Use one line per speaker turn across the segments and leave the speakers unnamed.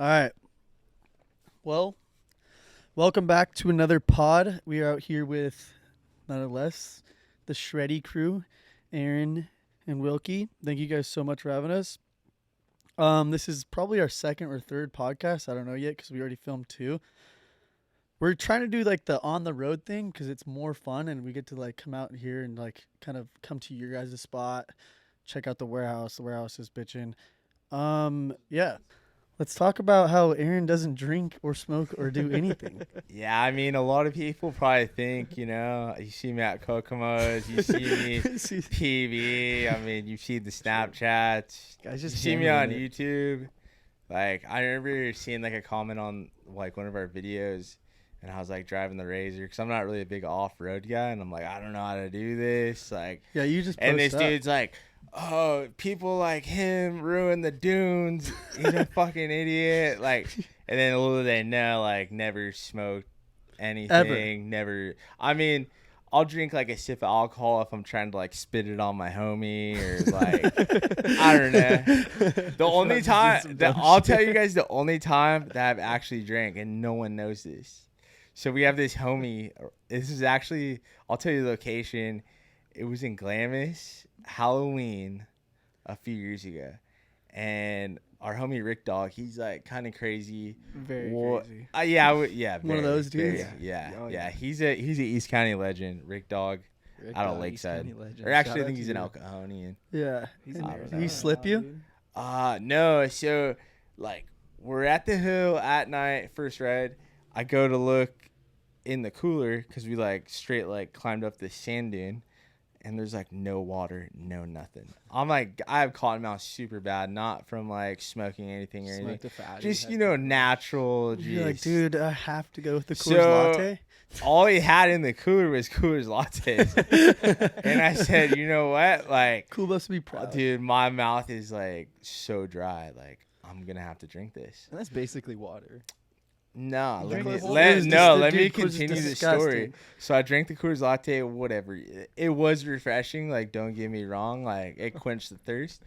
All right. Well, welcome back to another pod. We are out here with none or less the Shreddy crew, Aaron and Wilkey. Thank you guys so much for having us. This is probably our second or third podcast. I don't know yet because we already filmed two. We're trying to do like the on the road thing because it's more fun and we get to like come out here and like kind of come to your guys' spot, check out the warehouse. The warehouse is bitching. Yeah. Let's talk about how Aaron doesn't drink or smoke or do anything.
Yeah, I mean, a lot of people probably think, you see me at Kokomo's, you see me TV, I mean, you see the Snapchats,
Guys
you
just
see me on
handling it.
YouTube. Like, I remember seeing, like, a comment on, like, one of our videos, and I was, like, driving the Razor, because I'm not really a big off-road guy, and I'm like, I don't know how to do this, like.
Yeah, you just
And
post
this dude's like, oh, people like him ruin the dunes. He's a fucking idiot. Like, and then little they know, like, never smoked anything.
Ever.
Never. I mean, I'll drink like a sip of alcohol if I'm trying to like spit it on my homie or like, I don't know. The only time that I'll tell you guys, the only time that I've actually drank, and no one knows this. So we have this homie. This is actually, I'll tell you the location. It was in Glamis, Halloween, a few years ago, and our homie Rick Dog, he's like kind of crazy.
Very crazy.
Yeah.
One of those dudes.
Yeah. He's a East County legend, Rick Dog, out of Lakeside. Or actually, I think he's an El Cajon.
Yeah. Did he slip you?
No. So like we're at the hill at night, first ride. I go to look in the cooler because we like straight like climbed up this sand dune. And there's like no water, no nothing. I'm like, I have cotton mouth super bad, not from like smoking anything or anything. Just, natural juice.
You're like, dude, I have to go with the Coors Latte.
All he had in the cooler was Coors Lattes. And I said, you know what? Like,
Cool must be proud.
Dude, my mouth is like so dry. Like, I'm going to have to drink this.
And that's basically water.
No, let me continue the story. So I drank the Coors Latte, whatever. It was refreshing. Like, don't get me wrong. Like, it quenched the thirst.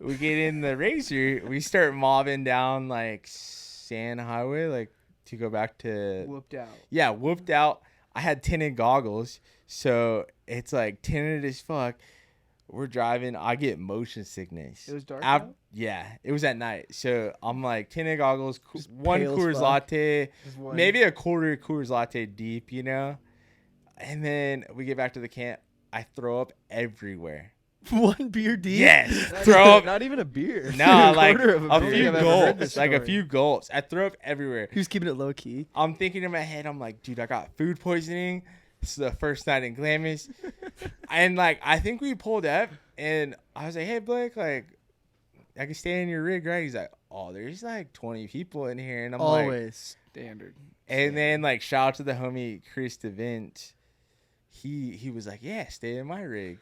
We get in the Razor. We start mobbing down, like, Sand Highway, like, to go back to...
Whooped out.
Yeah, whooped out. I had tinted goggles, so it's, like, tinted as fuck. We're driving. I get motion sickness.
It was dark out?
Yeah, it was at night. So I'm like tinted goggles, one
pale as
Coors
fuck.
Latte, maybe a quarter Coors Latte deep, And then we get back to the camp. I throw up everywhere.
One beer deep?
Yes. Throw up.
Not even a beer.
No, like
a
few gulps. Like a few gulps. I throw up everywhere.
He was keeping it low key.
I'm thinking in my head, I'm like, dude, I got food poisoning. This is the first night in Glamis. And, like, I think we pulled up, and I was like, hey, Blake, like, I can stay in your rig, right? He's like, oh, there's, like, 20 people in here. And I'm
Always.
Standard.
And then, like, shout out to the homie Chris DeVint. He was like, yeah, stay in my rig.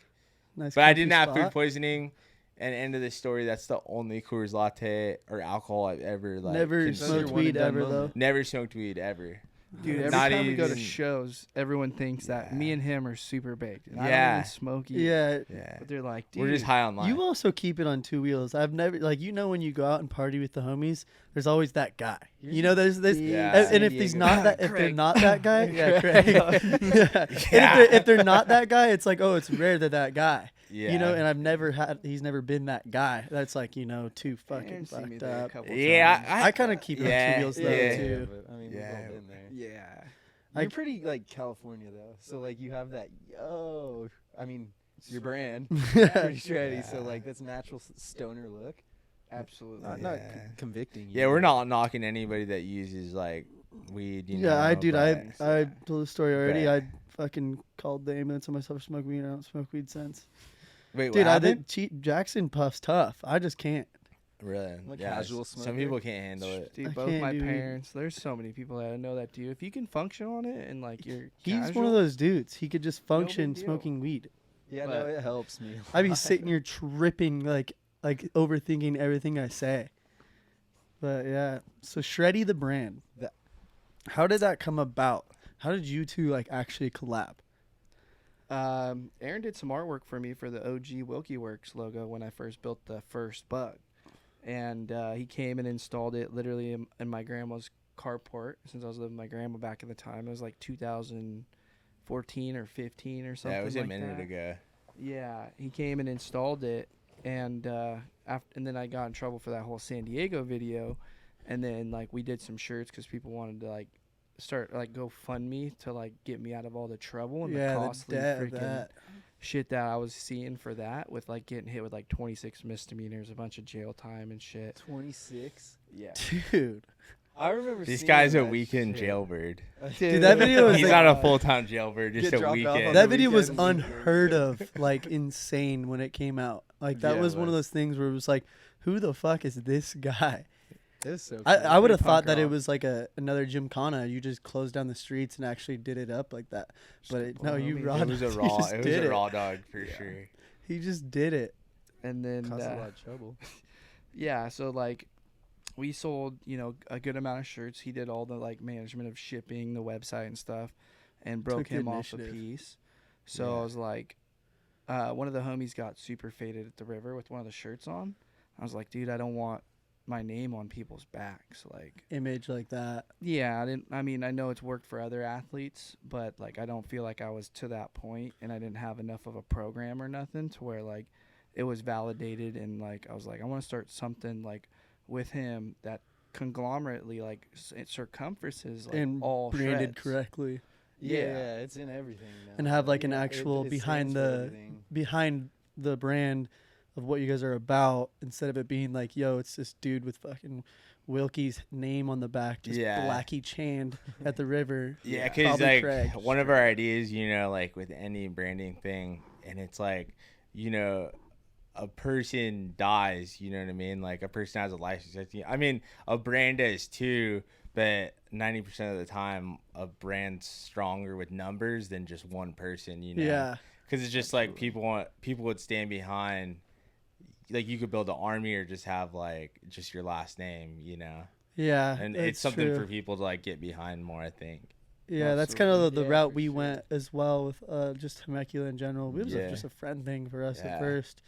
Nice.
But I didn't have
spot.
food poisoning. And end of the story, that's the only Coors Latte or alcohol I've ever, like,
Never
consumed.
smoked weed ever, though.
Never smoked weed ever.
Dude, every
Not
time we go to
even-
shows, everyone thinks that
Yeah.
me and him are super baked. And I
Yeah.
don't even smoke either.
Yeah.
Yeah.
But they're like, dude.
We're just high on life.
You also keep it on two wheels. I've never, like, when you go out and party with the homies, there's always that guy. There's this.
Yeah.
And if he's not that, if they're
Craig.
not that guy, yeah, Craig. Yeah.
Yeah.
And if they're not that guy, it's like, oh, it's rare they're that guy.
Yeah.
And he's never been that guy. That's like, too fucking
Aaron seen me
fucked
there a
up.
couple
Yeah,
times.
I kind of keep it on
Yeah,
two wheels though
yeah.
too.
But, I mean,
Yeah.
we've all been there.
Yeah.
You're pretty, like, California, though. So, like, you have that, your brand. Pretty shreddy. So, like, that's natural stoner look.
Absolutely.
Not
Yeah.
convicting you.
Yeah, we're not knocking anybody that uses like weed.
I
but-
told the story already.
But-
I fucking called the ambulance on myself for smoking weed. I don't smoke weed since.
Wait,
Dude,
what
I
happened?
did. Jackson puffs tough. I just can't.
Really?
Like
yeah,
casual
some
smoker?
people can't handle it.
Dude,
I
both
can't
my
do-
parents. There's so many people that know that too. If you can function on it and like you're
He's one
casual,
of those dudes. He could just function
deal.
smoking weed.
Yeah,
But-
no, it helps me.
I'd be sitting here tripping, like overthinking everything I say. But yeah, so Shreddy the brand.
That-
How did that come about? How did you two like actually collab?
Aaron did some artwork for me for the OG Wilkey Works logo when I first built the first bug. and he came and installed it literally in my grandma's carport. Since I was living with my grandma back in the time, it was like 2014 or 15 or something.
Yeah, it was a
like
minute
that.
ago.
Yeah, he came and installed it, and and then I got in trouble for that whole San Diego video, and then like we did some shirts because people wanted to like start like GoFundMe to like get me out of all the trouble and the costly freaking shit that I was seeing for that, with like getting hit with like 26 misdemeanors, a bunch of jail time and shit.
26.
Yeah,
Dude.
I remember
This
seeing
guy's a
that
weekend
shit.
jailbird.
Dude, that video was
He's
like,
not a full-time jailbird, just
Get
a
dropped off on
weekend.
that
the
video was
weekends.
unheard of, like insane when it came out. Like that
Yeah,
was
it
one of
was.
those things where it was like, who the fuck is this guy?
It was so
I would have
Pretty
thought
punk
that it
rock.
was like another gymkhana. You just closed down the streets and actually did it up like that. But no, you
It
raw.
It was a
he
raw.
just
It was
did
a
it.
raw dog for sure.
He just did it.
and then
Caused a lot of trouble.
yeah, so like we sold, a good amount of shirts. He did all the like management of shipping, the website and stuff, and broke
Took the
him off a
initiative.
piece. So
Yeah.
I was like, one of the homies got super faded at the river with one of the shirts on. I was like, dude, I don't want my name on people's backs. Like,
Image like that.
yeah, I mean, I know it's worked for other athletes, but like, I don't feel like I was to that point, and I didn't have enough of a program or nothing to where like it was validated, and like I was like, I want to start something like with him that conglomerately like circumferences like
and
all
branded
shreds.
correctly.
Yeah, it's in everything now.
And have like an
Yeah,
actual
it
behind
stands for
the
everything.
behind the brand of what you guys are about, instead of it being like, yo, it's this dude with fucking Wilkey's name on the back, just
Yeah.
Blackie channed at the river.
Yeah, because
Probably
like
Craig.
one of our ideas, like with any branding thing, and it's like, a person dies. You know what I mean? Like a person has a life expectancy. I mean, a brand does too, but 90% of the time, a brand's stronger with numbers than just one person.
Yeah.
Because it's just like people would stand behind. Like you could build an army or just have like just your last name.
Yeah.
And
that's
it's something
true.
for people to like get behind more, I think.
Yeah, that's kind of the
Yeah,
route
for
we
sure.
went as well with just Temecula in general. It was
Yeah.
just a friend thing for us
Yeah.
at first.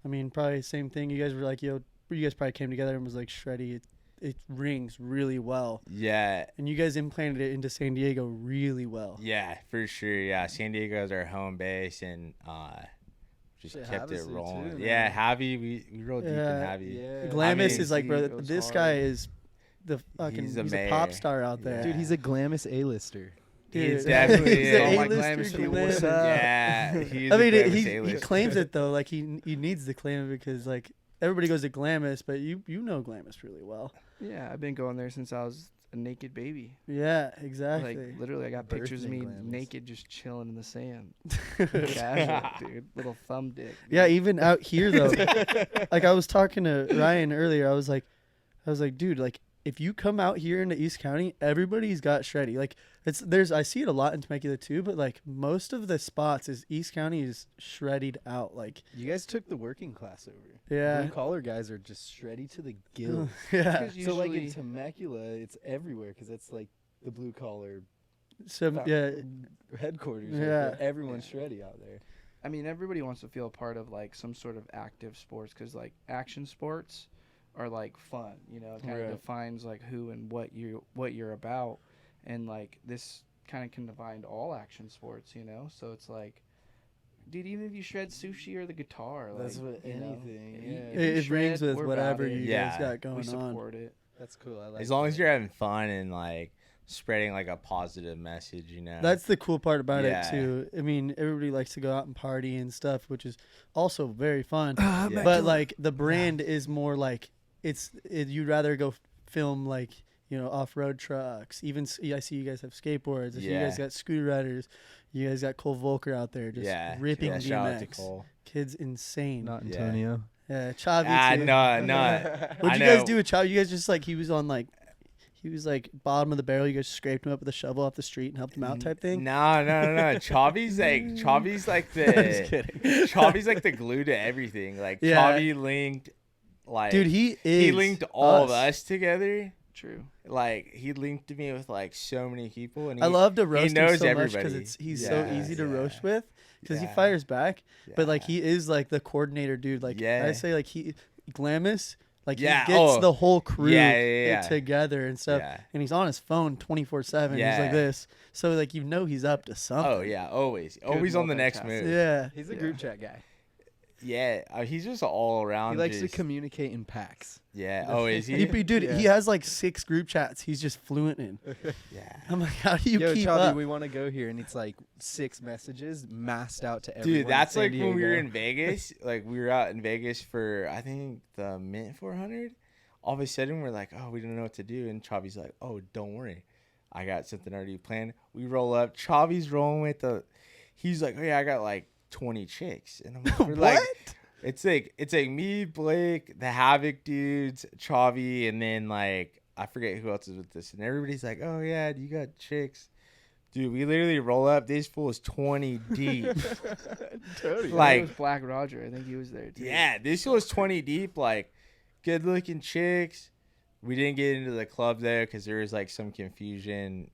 I mean, probably same thing. You guys were like, yo, you guys probably came together and was like, Shreddy, it rings really well.
Yeah.
And you guys implanted it into San Diego really well.
Yeah, for sure. Yeah, San Diego is our home base, and just
Shit,
kept it
Havasu
rolling.
too,
Yeah,
man.
Javi, we rolled deep in
Yeah.
Javi.
Yeah.
Glamis
mean,
is like, bro,
it was
this
hard.
guy is the fucking,
He's
he's
the
a pop
mayor.
star out there.
Yeah.
Dude, he's a Glamis A-lister.
He's
Dude.
definitely
He's a
all
my
A-lister
Glamis people,
Glamis.
what's up?
Yeah, he's
I mean,
a
he
A-list.
claims it though, like he needs to claim it because like everybody goes to Glamis, but you know Glamis really well.
Yeah, I've been going there since I was a naked baby.
Yeah, exactly.
Like literally, I got
Birthing
pictures of me
Glamis.
naked, just chilling in the sand. Casual, dude. Little thumb dick.
Yeah, even out here though. Like I was talking to Ryan earlier, I was like, dude, like if you come out here into East County, everybody's got Shreddy. Like I see it a lot in Temecula too, but like most of the spots is East County is shredded out. Like
You guys took the working class over.
yeah,
Blue collar guys are just shreddy to the gills.
yeah.
So like in
Usually-
Temecula, it's everywhere because it's like the blue collar
So yeah,
headquarters.
Yeah.
Everyone's shreddy out there.
I mean, everybody wants to feel a part of like some sort of active sports because like action sports are like fun, it kind of
Right.
defines like who and what you're about, and like this kind of can define all action sports, so it's like, dude, even if you shred sushi or the guitar,
That's
like,
what anything.
you-
Yeah.
if you
it rings
shred,
with
we're
whatever
about it.
you
Yeah.
guys got
We
going on.
support it.
That's cool. I like.
As long as
that.
you're having fun and like spreading like a positive message,
That's the cool part about
Yeah.
it too. I mean, everybody likes to go out and party and stuff, which is also very fun.
Yeah.
But like the brand is more like you'd rather go film like off-road trucks. Even I see you guys have skateboards. I see you guys
Yeah.
got scooter riders. You guys got Cole Volker out there just ripping
shout out to
DMX.
Cole.
Kid's insane.
Not
Yeah.
Antonio.
Yeah, Chubby too.
No.
What'd
I
you guys
know.
do with Chubby? You guys just like he was like bottom of the barrel. You guys scraped him up with a shovel off the street and helped him out type thing.
No. Chubby's like
Just kidding.
Chubby's like the glue to everything. Like
Yeah.
Chubby linked, like
Dude, he
linked all of us together.
True.
Like he linked me with like so many people, and
I love to roast him
knows
so much
everybody.
because he's so
Yeah,
easy to
yeah.
roast with because he
Yeah.
fires back. But like
Yeah.
he is like the coordinator dude. Like
Yeah.
I say, like Glamis Like
Yeah,
he gets the whole crew
yeah.
together and stuff,
Yeah.
and he's on his phone 24/7. He's like this, so like he's up to something.
Oh yeah, always on the next move.
Yeah,
He's a group chat guy.
Yeah, he's just all around.
He likes to communicate in packs.
Yeah. Oh, is he?
Dude, he has like 6 group chats. He's just fluent in.
Yeah.
I'm like, how do you keep
Chubby,
up?
we want to go here, and it's like 6 messages massed out to everyone.
Dude, that's
in
like
San
when we were
Diego.
in Vegas. Like we were out in Vegas for I think the Mint 400. All of a sudden we're like, oh, we don't know what to do, and Chubby's like, oh, don't worry, I got something already planned. We roll up. Chubby's rolling with the. He's like, oh yeah, I got like 20 chicks, and I'm like, we're like. It's like me, Blake, the Havoc dudes, Chavi, and then like I forget who else is with this. And everybody's like, "Oh yeah, you got chicks." Dude, we literally roll up. This fool is 20 deep.
Totally.
Like
It was Black Roger. I think he was there too.
yeah, this fool was 20 deep. Like good looking chicks. We didn't get into the club there because there was like some confusion,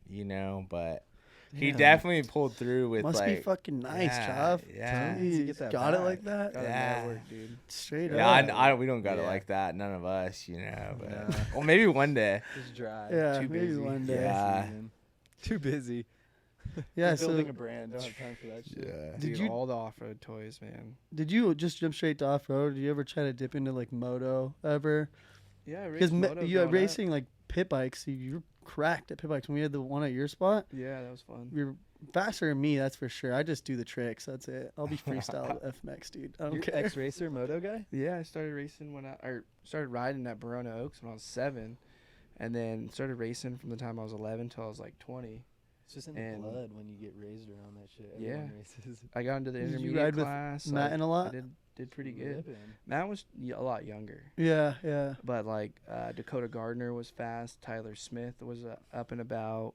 but. He definitely pulled through with
Must
like.
be fucking nice, Chav.
Yeah.
He
get that
got it
back.
like that.
Got a
Yeah.
network, dude.
Straight
Yeah,
up.
we don't got it
Yeah.
like that. None of us, But
No.
well, maybe one day.
Just drive.
Yeah,
Too
maybe
busy.
one day.
Yeah.
Too busy.
Yeah.
Just
So
building a brand. Don't have time for that shit.
Yeah.
Did
Dude,
you-
all the off-road toys, man.
did you just jump straight to off road? Did you ever try to dip into like moto ever?
Yeah,
Because
moto
you
growing up.
racing like pit bikes. You're cracked at pit bikes. When we had the one at your spot,
Yeah, that was fun.
you're faster than me. That's for sure. I just do the tricks. That's it. I'll be freestyle FMX, dude. I don't
You're
care.
ex-racer moto guy?
Yeah, I started racing started riding at Barona Oaks when I was 7, and then started racing from the time I was 11 till I was like 20.
It's just in
And-
the blood when you get raised around that shit.
Yeah.
Everyone races.
I got into the
Did you
intermediate
ride with
class.
Matt in a lot?
I did pretty good.
Ripping.
Matt was a lot younger,
Yeah.
but like Dakota Gardner was fast. Tyler Smith was up and about.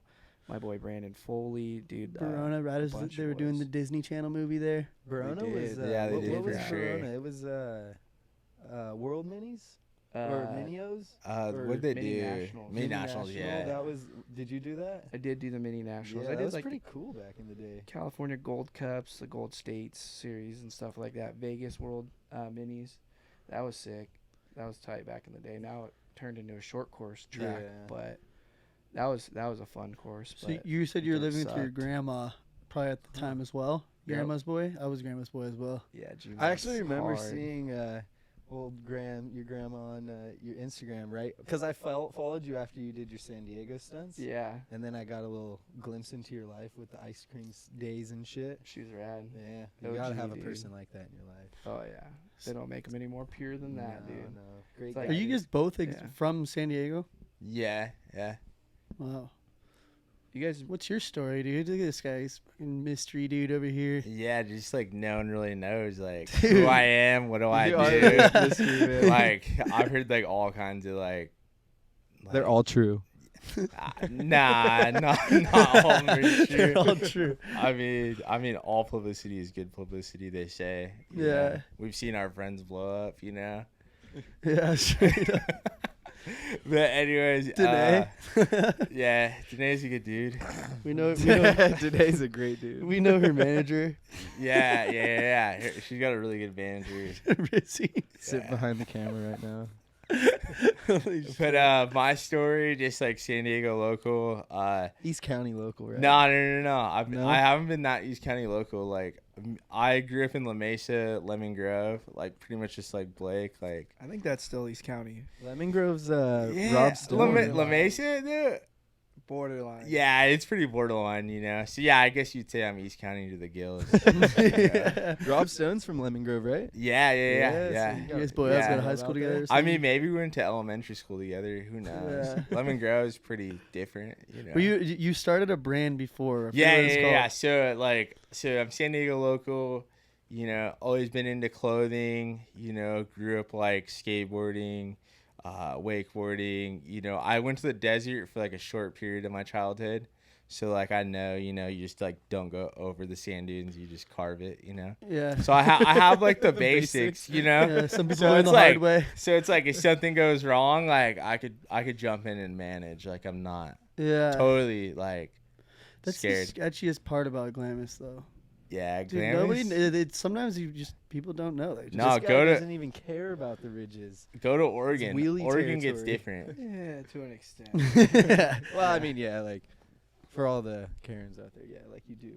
My boy Brandon Foley, dude.
Verona, right as
bunch
they were doing
was.
the Disney Channel movie there.
Verona
did.
was.
Yeah, they
what,
did
what was
for sure.
Verona? It was World Minis or Minios. Or
What they
Mini
do?
Nationals.
Mini Nationals,
National,
yeah.
That was. Did you do that?
I did do the mini nationals.
Yeah,
I
that
did
was
like
pretty cool back in the day.
California Gold Cups, the Gold States series and stuff like that. Vegas World Minis. That was sick. That was tight back in the day. Now it turned into a short course track,
Yeah.
but that was a fun course.
So
But
you said you were
dirt
living with your
sucked.
grandma probably at the time as well.
Yep.
Grandma's boy. I was grandma's boy as well.
yeah, G
I actually
was
remember
hard.
seeing your grandma on your Instagram, right? Because I followed you after you did your San Diego stunts.
Yeah,
And then I got a little glimpse into your life with the ice cream days and shit.
she's rad.
Yeah, you
OG,
gotta have a
dude.
person like that in your life.
Oh yeah, they don't make them any more pure than that,
no,
dude.
No, great.
It's like-
Are you guys both
Yeah.
from San Diego?
Yeah.
Wow.
You guys,
What's your story, dude? Look at this guy's fucking mystery dude over here.
Yeah, just like no one really knows like
Dude.
who I am, what do I
You are
do.
the mystery, man.
Like I've heard like all kinds of like
They're all true.
nah, not all of them are true.
They're all true.
I mean, all publicity is good publicity. They say. you
Yeah.
know. We've seen our friends blow up.
Yeah, straight up.
But anyways,
Danae.
yeah, Danae's a good dude.
we know
Today's a great dude.
we know her manager.
Yeah. She's got a really good manager.
Rizzy.
Sit
Yeah.
behind the camera right now.
But my story, just like San Diego local.
East County local, right?
No.
No?
I haven't been that East County local. Like I grew up in La Mesa, Lemon Grove, like pretty much just like Blake. Like
I think that's still East County,
Lemon Grove's
yeah,
Rob Stone.
La Mesa, dude.
borderline.
Yeah, it's pretty borderline. So yeah, I guess you'd say I'm East County to the gills.
Yeah.
Rob Stone's from Lemon Grove, right?
Yeah.
Yeah,
You guys boys
Yeah.
got to high school
Out there.
together. or
I
something?
mean, maybe we went to elementary school together. Who knows?
Yeah.
Lemon Grove is pretty different.
Were you started a brand before? I forget
Yeah,
what it's
yeah.
called.
So I'm San Diego local. Always been into clothing. Grew up like skateboarding, wakeboarding. I went to the desert for like a short period of my childhood. So like I know, you just like don't go over the sand dunes. You just carve it.
Yeah.
So I have like the,
The
basics.
Yeah, some people
So
learn
it's
the hard
like-
way.
So it's like if something goes wrong, like I could jump in and manage. Like I'm not
Yeah.
totally like
That's
scared.
the sketchiest part about Glamis, though.
Yeah,
Dude,
Glamis.
nobody. Sometimes people don't know. They just,
No,
This guy
go to-
doesn't even care about the ridges.
Go to Oregon.
wheelie
Oregon gets
territory.
different.
Yeah, to an extent.
Well, I mean, yeah, like for all the Karens out there, yeah, like you do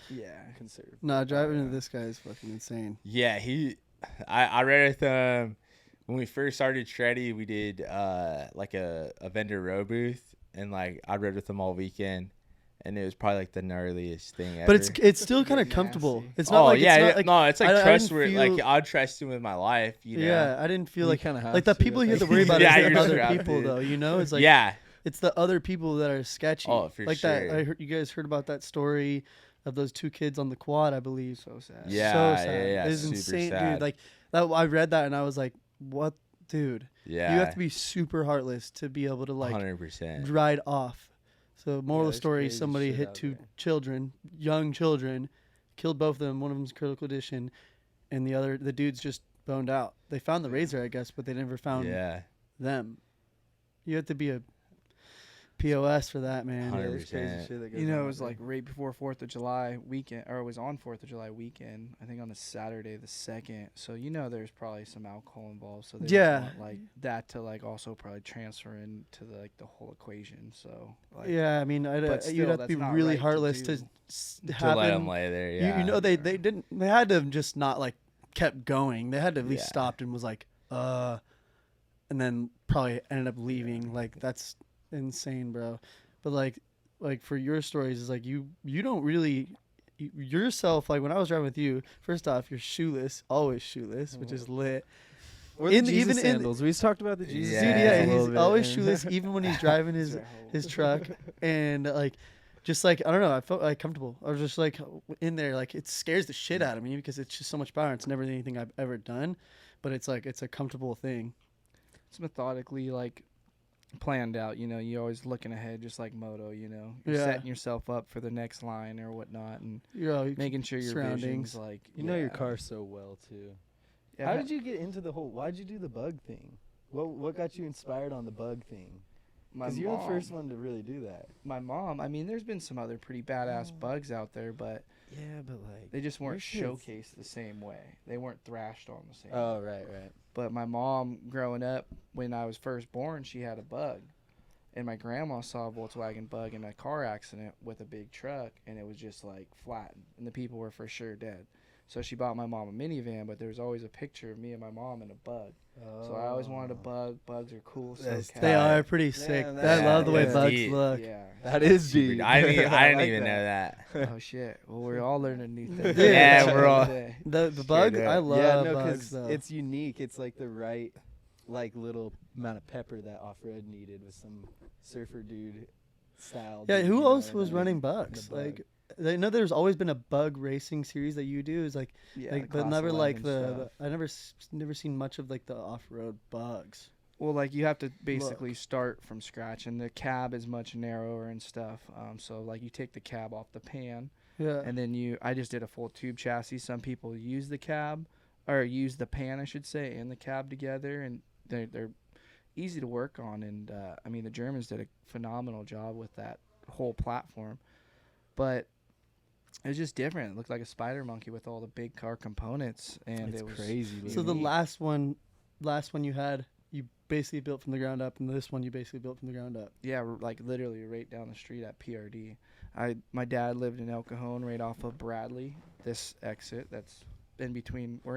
Yeah.
conserve.
No, driving to this guy is fucking insane.
Yeah, I read with when we first started Shreddy, we did like a vendor row booth, and like I rode with him all weekend, and it was probably like the gnarliest thing ever.
But it's still kind of
Nasty.
comfortable. It's not
oh
like
yeah,
it's
yeah.
not like
No, it's like
I didn't
trustworthy.
feel-
Like I'd trust him with my life. You know?
Yeah, I didn't feel
You
like
kinda have
like the
to,
people
I
you have to
think.
worry about
Yeah,
is the
you're
other
strapped
people
in.
though. You know, it's like
yeah.
it's the other people that are sketchy.
Oh, for
like
sure.
that. I heard you guys heard about that story of those two kids on the quad, I believe.
So sad.
Yeah,
so sad.
yeah,
It was
super
insane,
sad.
dude. Like that. I read that and I was like, what, dude?
Yeah.
You have to be super heartless to be able to like
100%.
ride off. So moral of the
there's
story:
crazy
somebody
shit
hit
out
two
there.
children, young children, killed both of them. One of them's critical condition, and the dude's just boned out. They found the razor, I guess, but they never found
Yeah.
them. You have to be a POS for that, man.
Yeah, there's crazy
100%.
shit that goes
You know,
on
it was
out
like right before 4th of July weekend, or it was on 4th of July weekend. I think on a Saturday the 2nd. So you know, there's probably some alcohol involved. So they
Yeah.
want, like that to like also probably transfer into the whole equation. So like,
Yeah, I mean,
but
you'd
still,
have to be
that's not
really
right to
heartless to,
do.
To let him
happen.
lay there. Yeah.
You know, they didn't. They had to have just not like kept going. They had to at least
Yeah.
stopped and was like, and then probably ended up leaving. Like that's insane, bro. But like for your stories, is like you don't really yourself. Like when I was driving with you, first off, you're shoeless, always shoeless, which is lit.
Or the
In-
Jesus
even in-
sandals. We just talked about the Jesus
Yeah.
Dude,
sandals
yeah,
a little
he's
bit,
always
and-
shoeless, even when he's driving his truck, and like, just like I don't know, I felt like comfortable. I was just like in there, like it scares the shit out of me because it's just so much power. It's never anything I've ever done, but it's like it's a comfortable thing.
It's methodically like planned out. You know, you're always looking ahead, just like moto. You know, you're
Yeah.
setting yourself up for the next line or whatnot, and
You know,
making sure your
surroundings.
vision's like
You know your
yeah.
car so well too.
Yeah,
How
but
did you get into the whole? Why'd you do the bug thing? What got you inspired on the bug thing?
my
Because you're the
mom-
first one to really do that.
My mom. I mean, there's been some other pretty badass bugs out there, but
Yeah, but like.
they just weren't
Your kids-
showcased the same way. They weren't thrashed on the same.
Oh right.
But my mom, growing up, when I was first born, she had a bug. And my grandma saw a Volkswagen bug in a car accident with a big truck, and it was just like flattened, and the people were for sure dead. So she bought my mom a minivan, but there was always a picture of me and my mom and a bug. So I always wanted a bug. Bugs are cool. So
That's
They
tight.
are pretty sick.
Man,
I love the way
that's
bugs
deep.
look.
Yeah.
That is deep.
I didn't
like
even know that.
Oh shit. Well, we're all learning new things.
Yeah,
we're all-
Today.
The bug,
up.
I love
Yeah, no,
bugs
because
though.
it's unique. It's like the right, like little amount of pepper that off-road needed with some surfer dude style.
Yeah,
dude,
who
you know,
else
and
was
then
running
the
bugs?
bug.
Like, I know there's always been a bug racing series that you do. Is like,
Yeah,
like
the
but
Class
never like
11
the.
stuff.
I never seen much of like the off-road bugs.
Well, like you have to basically start from scratch, and the cab is much narrower and stuff. So like you take the cab off the pan,
Yeah.
and then I just did a full tube chassis. Some people use the cab, or use the pan, I should say, and the cab together, and they're easy to work on. And I mean, the Germans did a phenomenal job with that whole platform, but it was just different. It looked like a spider monkey with all the big car components, and
It's
it was
crazy.
So the
unique.
last one you had, you basically built from the ground up, and this one you basically built from the ground up.
Yeah, like literally right down the street at PRD. My dad lived in El Cajon, right off of Bradley. This exit that's we're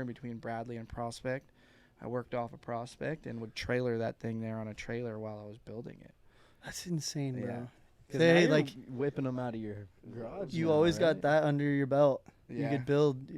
in between Bradley and Prospect. I worked off a Prospect and would trailer that thing there on a trailer while I was building it.
That's insane, bro.
Yeah.
'Cause
Say,
now you're
like,
whipping them out of your garage.
You
now,
always got
right?
that under your belt. You
Yeah.
could build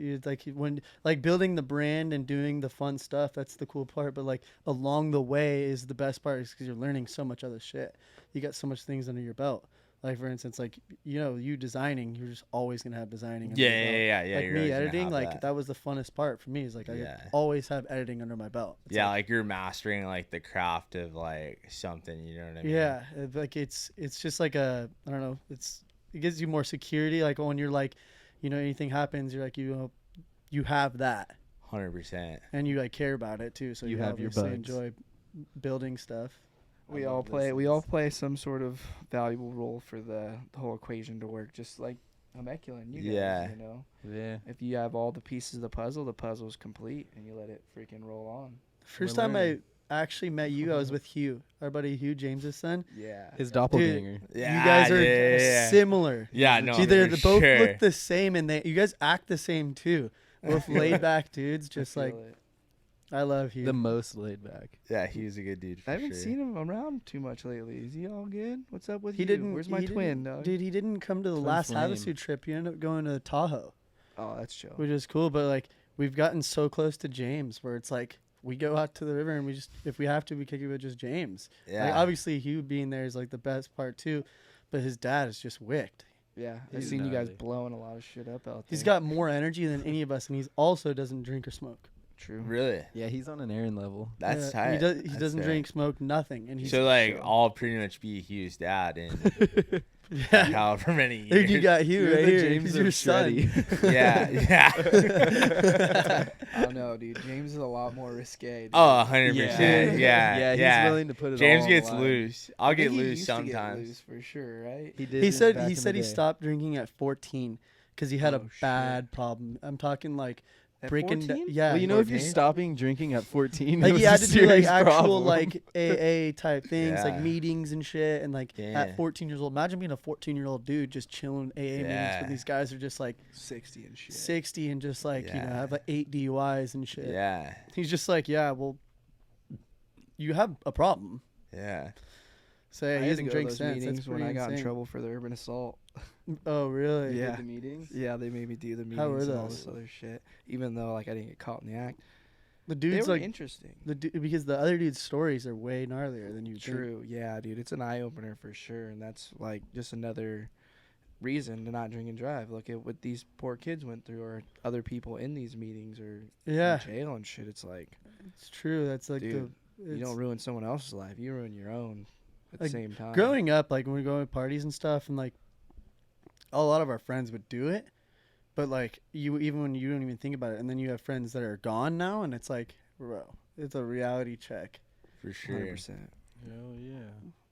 like building the brand and doing the fun stuff. That's the cool part. But like along the way is the best part, because you're learning so much other shit. You got so much things under your belt. Like for instance, like you designing, you're just always gonna have designing. Under
Yeah,
your belt.
yeah.
Like
you're
me
always gonna
editing,
have
like that was the funnest part for me. Is like I
Yeah.
could always have editing under my belt. It's
Yeah, like you're mastering like the craft of like something. You know what I mean?
Yeah, like it's just like I don't know. It gives you more security. Like when you're like, anything happens, you're like you have that,
100%.
and you like care about it too. So
You
you
have your
obviously
bugs.
enjoy building stuff.
We
I
all
love those
play. We all
things.
play some sort of valuable role for the whole equation to work. Just like Homeculin, you
Yeah.
guys, you know.
Yeah.
If you have all the pieces of the puzzle's complete, and you let it freaking roll on.
First
We're
time
learning.
I actually met you, I was with Hugh, our buddy Hugh, James's son.
Yeah.
His doppelganger.
Yeah,
you guys are
yeah.
similar.
Yeah, no,
See, they're
for
both
sure.
look the same, and you guys act the same too. Both laid back dudes, just
I
like
feel it.
I love Hugh.
The most laid back.
Yeah, he's a good dude. For
I haven't
sure.
seen him around too much lately. Is he all good? What's up with
he
you?
didn't.
Where's my
he
twin,
didn't-
dog?
Dude, he didn't come to the
Twin
last
flame.
Havasu trip. He ended up going to Tahoe,
Oh, that's chill.
which is cool. But like, we've gotten so close to James, where it's like we go out to the river and we just, if we have to, we kick it with just James.
Yeah.
Like, obviously, Hugh being there is like the best part too, but his dad is just wicked.
Yeah, I've
He's
seen you guys
gnarly.
blowing a lot of shit up out there.
He's got more energy than any of us, and he's also doesn't drink or smoke.
True.
Really?
Yeah, he's on an Aaron level.
That's
Yeah,
tight.
He
That's
doesn't
tight.
drink, smoke, nothing, and he's
So like,
chill.
I'll pretty much be Hugh's dad in
yeah.
however many
Dude,
years.
you got Hugh
You're
right
the
here.
James
He's
of
your son.
Shreddy.
Yeah, yeah.
I don't know, dude. James is a lot more risque. Dude.
Oh, 100%.
Yeah.
Yeah,
Yeah, he's willing to put it
James
all
gets
on the line.
loose. I'll
I
get
think he
loose
used to get
sometimes.
loose for sure, right?
He did.
He said
back
he
in the
said he
day.
stopped drinking at 14 because he had
Oh,
a
shit.
bad problem. I'm talking like
At
breaking.
14?
Yeah,
Well, you know, if you're
Courtney.
stopping drinking at 14,
Like
it
he
was
had
a
to do like
serious
actual
problem.
like AA type things, like
Yeah.
meetings and shit, and like
Yeah.
at 14 years old. Imagine being a 14-year-old dude just chilling AA meetings
Yeah.
with these guys who are just like
60 and shit.
60 and just like you know
Yeah.
have like 8 DUIs and shit.
Yeah,
He's just like, yeah, well, you have a problem.
yeah.
So
I
yeah, he
had to
doesn't
go to
drink
those
since.
meetings
That's
when
pretty
I got in
insane.
trouble for the urban assault.
Oh really?
Yeah.
The meetings.
Yeah, they made me do the meetings
How were
and all
those?
this other shit. Even though like I didn't get caught in the act.
The
They
dude's
were
like
interesting.
because the other dude's stories are way gnarlier than you think.
True. Yeah, dude. It's an eye opener for sure. And that's like just another reason to not drink and drive. Look at what these poor kids went through, or other people in these meetings, or
Yeah,
in jail and shit. It's like,
it's true. That's like
Dude,
the.
you
it's-
don't ruin someone else's life. You ruin your own at the
Like,
same time.
growing up, like when we go to parties and stuff, and like a lot of our friends would do it, but like you, even when you don't even think about it, and then you have friends that are gone now, and it's like, bro, it's a reality check.
For sure.
100%.
Oh yeah.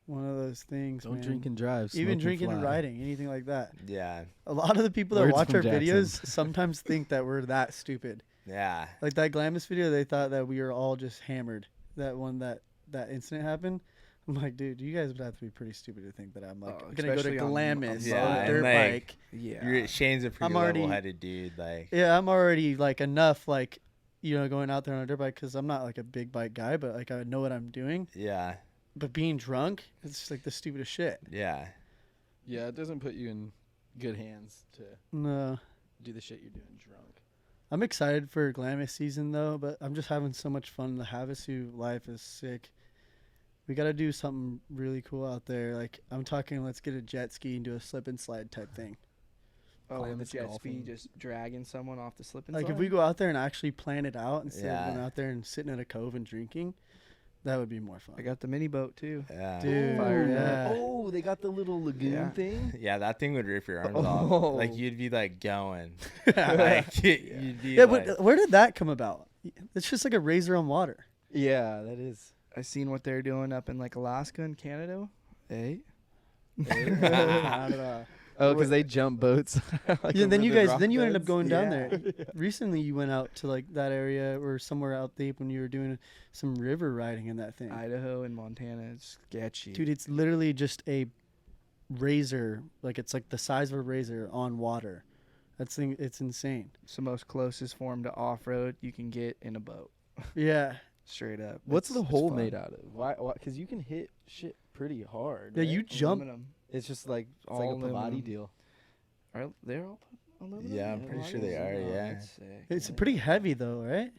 One of those things.
Don't
man.
drink and drive.
Even
smoke
drinking and
fly.
riding, anything like that.
Yeah,
A lot of the people that
Words
watch
from
our
Jackson.
videos sometimes think that we're that stupid.
yeah.
Like that Glamis video, they thought that we were all just hammered. That one that incident happened. I'm like, dude, you guys would have to be pretty stupid to think that I'm like
Oh,
gonna go to
especially on
Glamis
Yeah,
on a
and,
dirt
like,
bike.
Yeah.
Shane's a pretty
I'm already-
level-headed dude. Like,
Yeah, I'm already like enough like, you know, going out there on a dirt bike because I'm not like a big bike guy, but like I know what I'm doing.
yeah,
But being drunk, it's just like the stupidest shit.
yeah.
Yeah, it doesn't put you in good hands to
No,
do the shit you're doing drunk.
I'm excited for Glamis season though, but I'm just having so much fun. The Havasu life is sick. We got to do something really cool out there. Like I'm talking, let's get a jet ski and do a slip and slide type thing.
Oh, on the
Glamis
jet
golfing.
ski, just dragging someone off the slip and
Like
slide?
if we go out there and actually plan it out instead of
Yeah.
going out there and sitting at a cove and drinking, that would be more fun.
I got the mini boat too.
Yeah.
Dude,
Fired up.
yeah.
Oh, they got the little lagoon
Yeah.
thing.
Yeah, that thing would rip your arms
Oh.
off. Like you'd be like going. Like you'd be
Yeah,
like,
but where did that come about? It's just like a razor on water.
Yeah, that is.
I seen what they're doing up in like Alaska and Canada. Hey,
Oh, because they jump boats. Like
Yeah, then
over
you
the
guys, then you ended up
rock
going down
Yeah.
there. Recently, you went out to like that area or somewhere out there when you were doing some river riding in that thing.
Idaho and Montana, it's sketchy.
Dude, it's literally just a razor. Like it's like the size of a razor on water. That thing, it's insane.
It's the most closest form to off road you can get in a boat.
Yeah,
Straight up.
What's
It's-
the
it's
hole
fun.
made out of? Why? Because you can hit shit pretty hard.
yeah.
right?
You jump.
Aluminum.
It's just like it's
All
like a Pavati
aluminum.
deal.
Are they all aluminum?
Yeah, I'm pretty sure they are,
Oh,
yeah.
that's sick.
It's
Yeah.
pretty heavy though, right?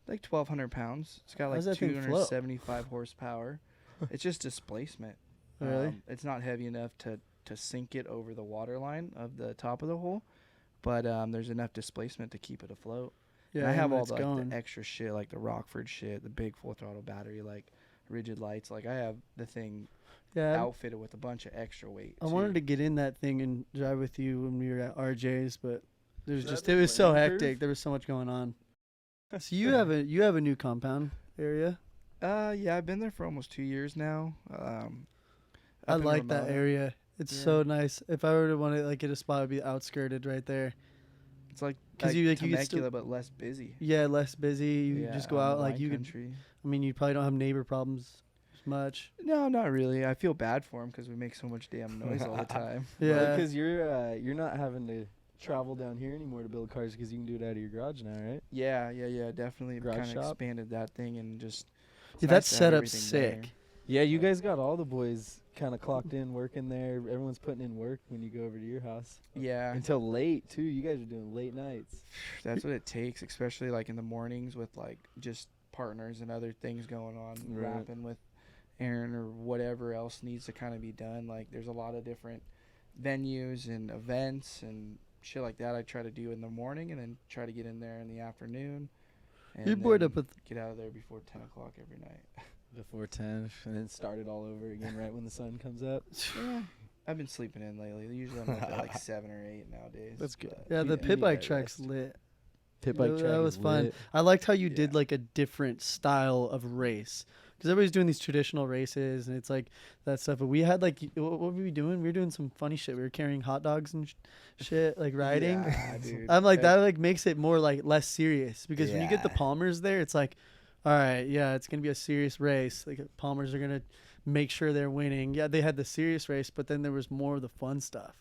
Like 1,200 pounds. It's got
How
like
does that thing float?
275 horsepower. It's just displacement.
Really?
It's not heavy enough to sink it over the water line of the top of the hole, but there's enough displacement to keep it afloat.
Yeah,
And I have
when
all
it's
the, like,
going.
the extra shit, like the Rockford shit, the big full throttle battery, like rigid lights. Like I have the thing
Yeah,
outfitted with a bunch of extra weight.
I wanted to get in that thing and drive with you when we were at RJ's, but there's
Is
just
that
it
the
was so
learning
hectic.
curve?
There was so much going on. So you have a new compound area.
Yeah, I've been there for almost 2 years now.
I
Up in
like that
Ramona.
area. It's so nice. If I were to want to like get a spot, it'd be outskirted right there.
It's like
'Cause
like
you, like, you could
Temecula,
still-
but less busy.
Yeah, less busy. You
Yeah,
just go
on the
out like
wine
you could.
country.
I mean, you probably don't have neighbor problems as much.
No, not really. I feel bad for him because we make so much damn noise all the time.
Yeah.
Because you're not having to travel down here anymore to build cars because you can do it out of your garage now, right?
Yeah, definitely
Garage
kind of
shop?
expanded that thing and just. it's
Yeah,
nice
that
to have
setup's
everything
sick.
there.
Yeah, you guys got all the boys kind of clocked in, working there. Everyone's putting in work when you go over to your house.
Yeah,
Until late, too. You guys are doing late nights.
that's what it takes, especially like in the mornings with like just partners and other things going on,
Right.
rapping with Aaron or whatever else needs to kind of be done. Like there's a lot of different venues and events and shit like that I try to do in the morning and then try to get in there in the afternoon. And
You're bored
then
up with.
get out of there before 10 o'clock every night.
Before 10, and then start it all over again right when the sun comes up.
Yeah, I've been sleeping in lately. Usually I'm up at like 7 or 8 nowadays.
That's good.
but-
Yeah, the
You
pit
need
bike
that
track's
rest.
lit.
Pit bike
That
track
was
is
fun.
lit.
I liked how you did
Yeah.
like a different style of race because everybody's doing these traditional races and it's like that stuff. But we had like, what were we doing? We were doing some funny shit. We were carrying hot dogs and shit, like riding.
Yeah, dude.
I'm like that like makes it more like less serious because when you get the
Yeah.
Palmers there, it's like, all right, yeah, it's gonna be a serious race. Like Palmers are gonna make sure they're winning. Yeah, they had the serious race, but then there was more of the fun stuff.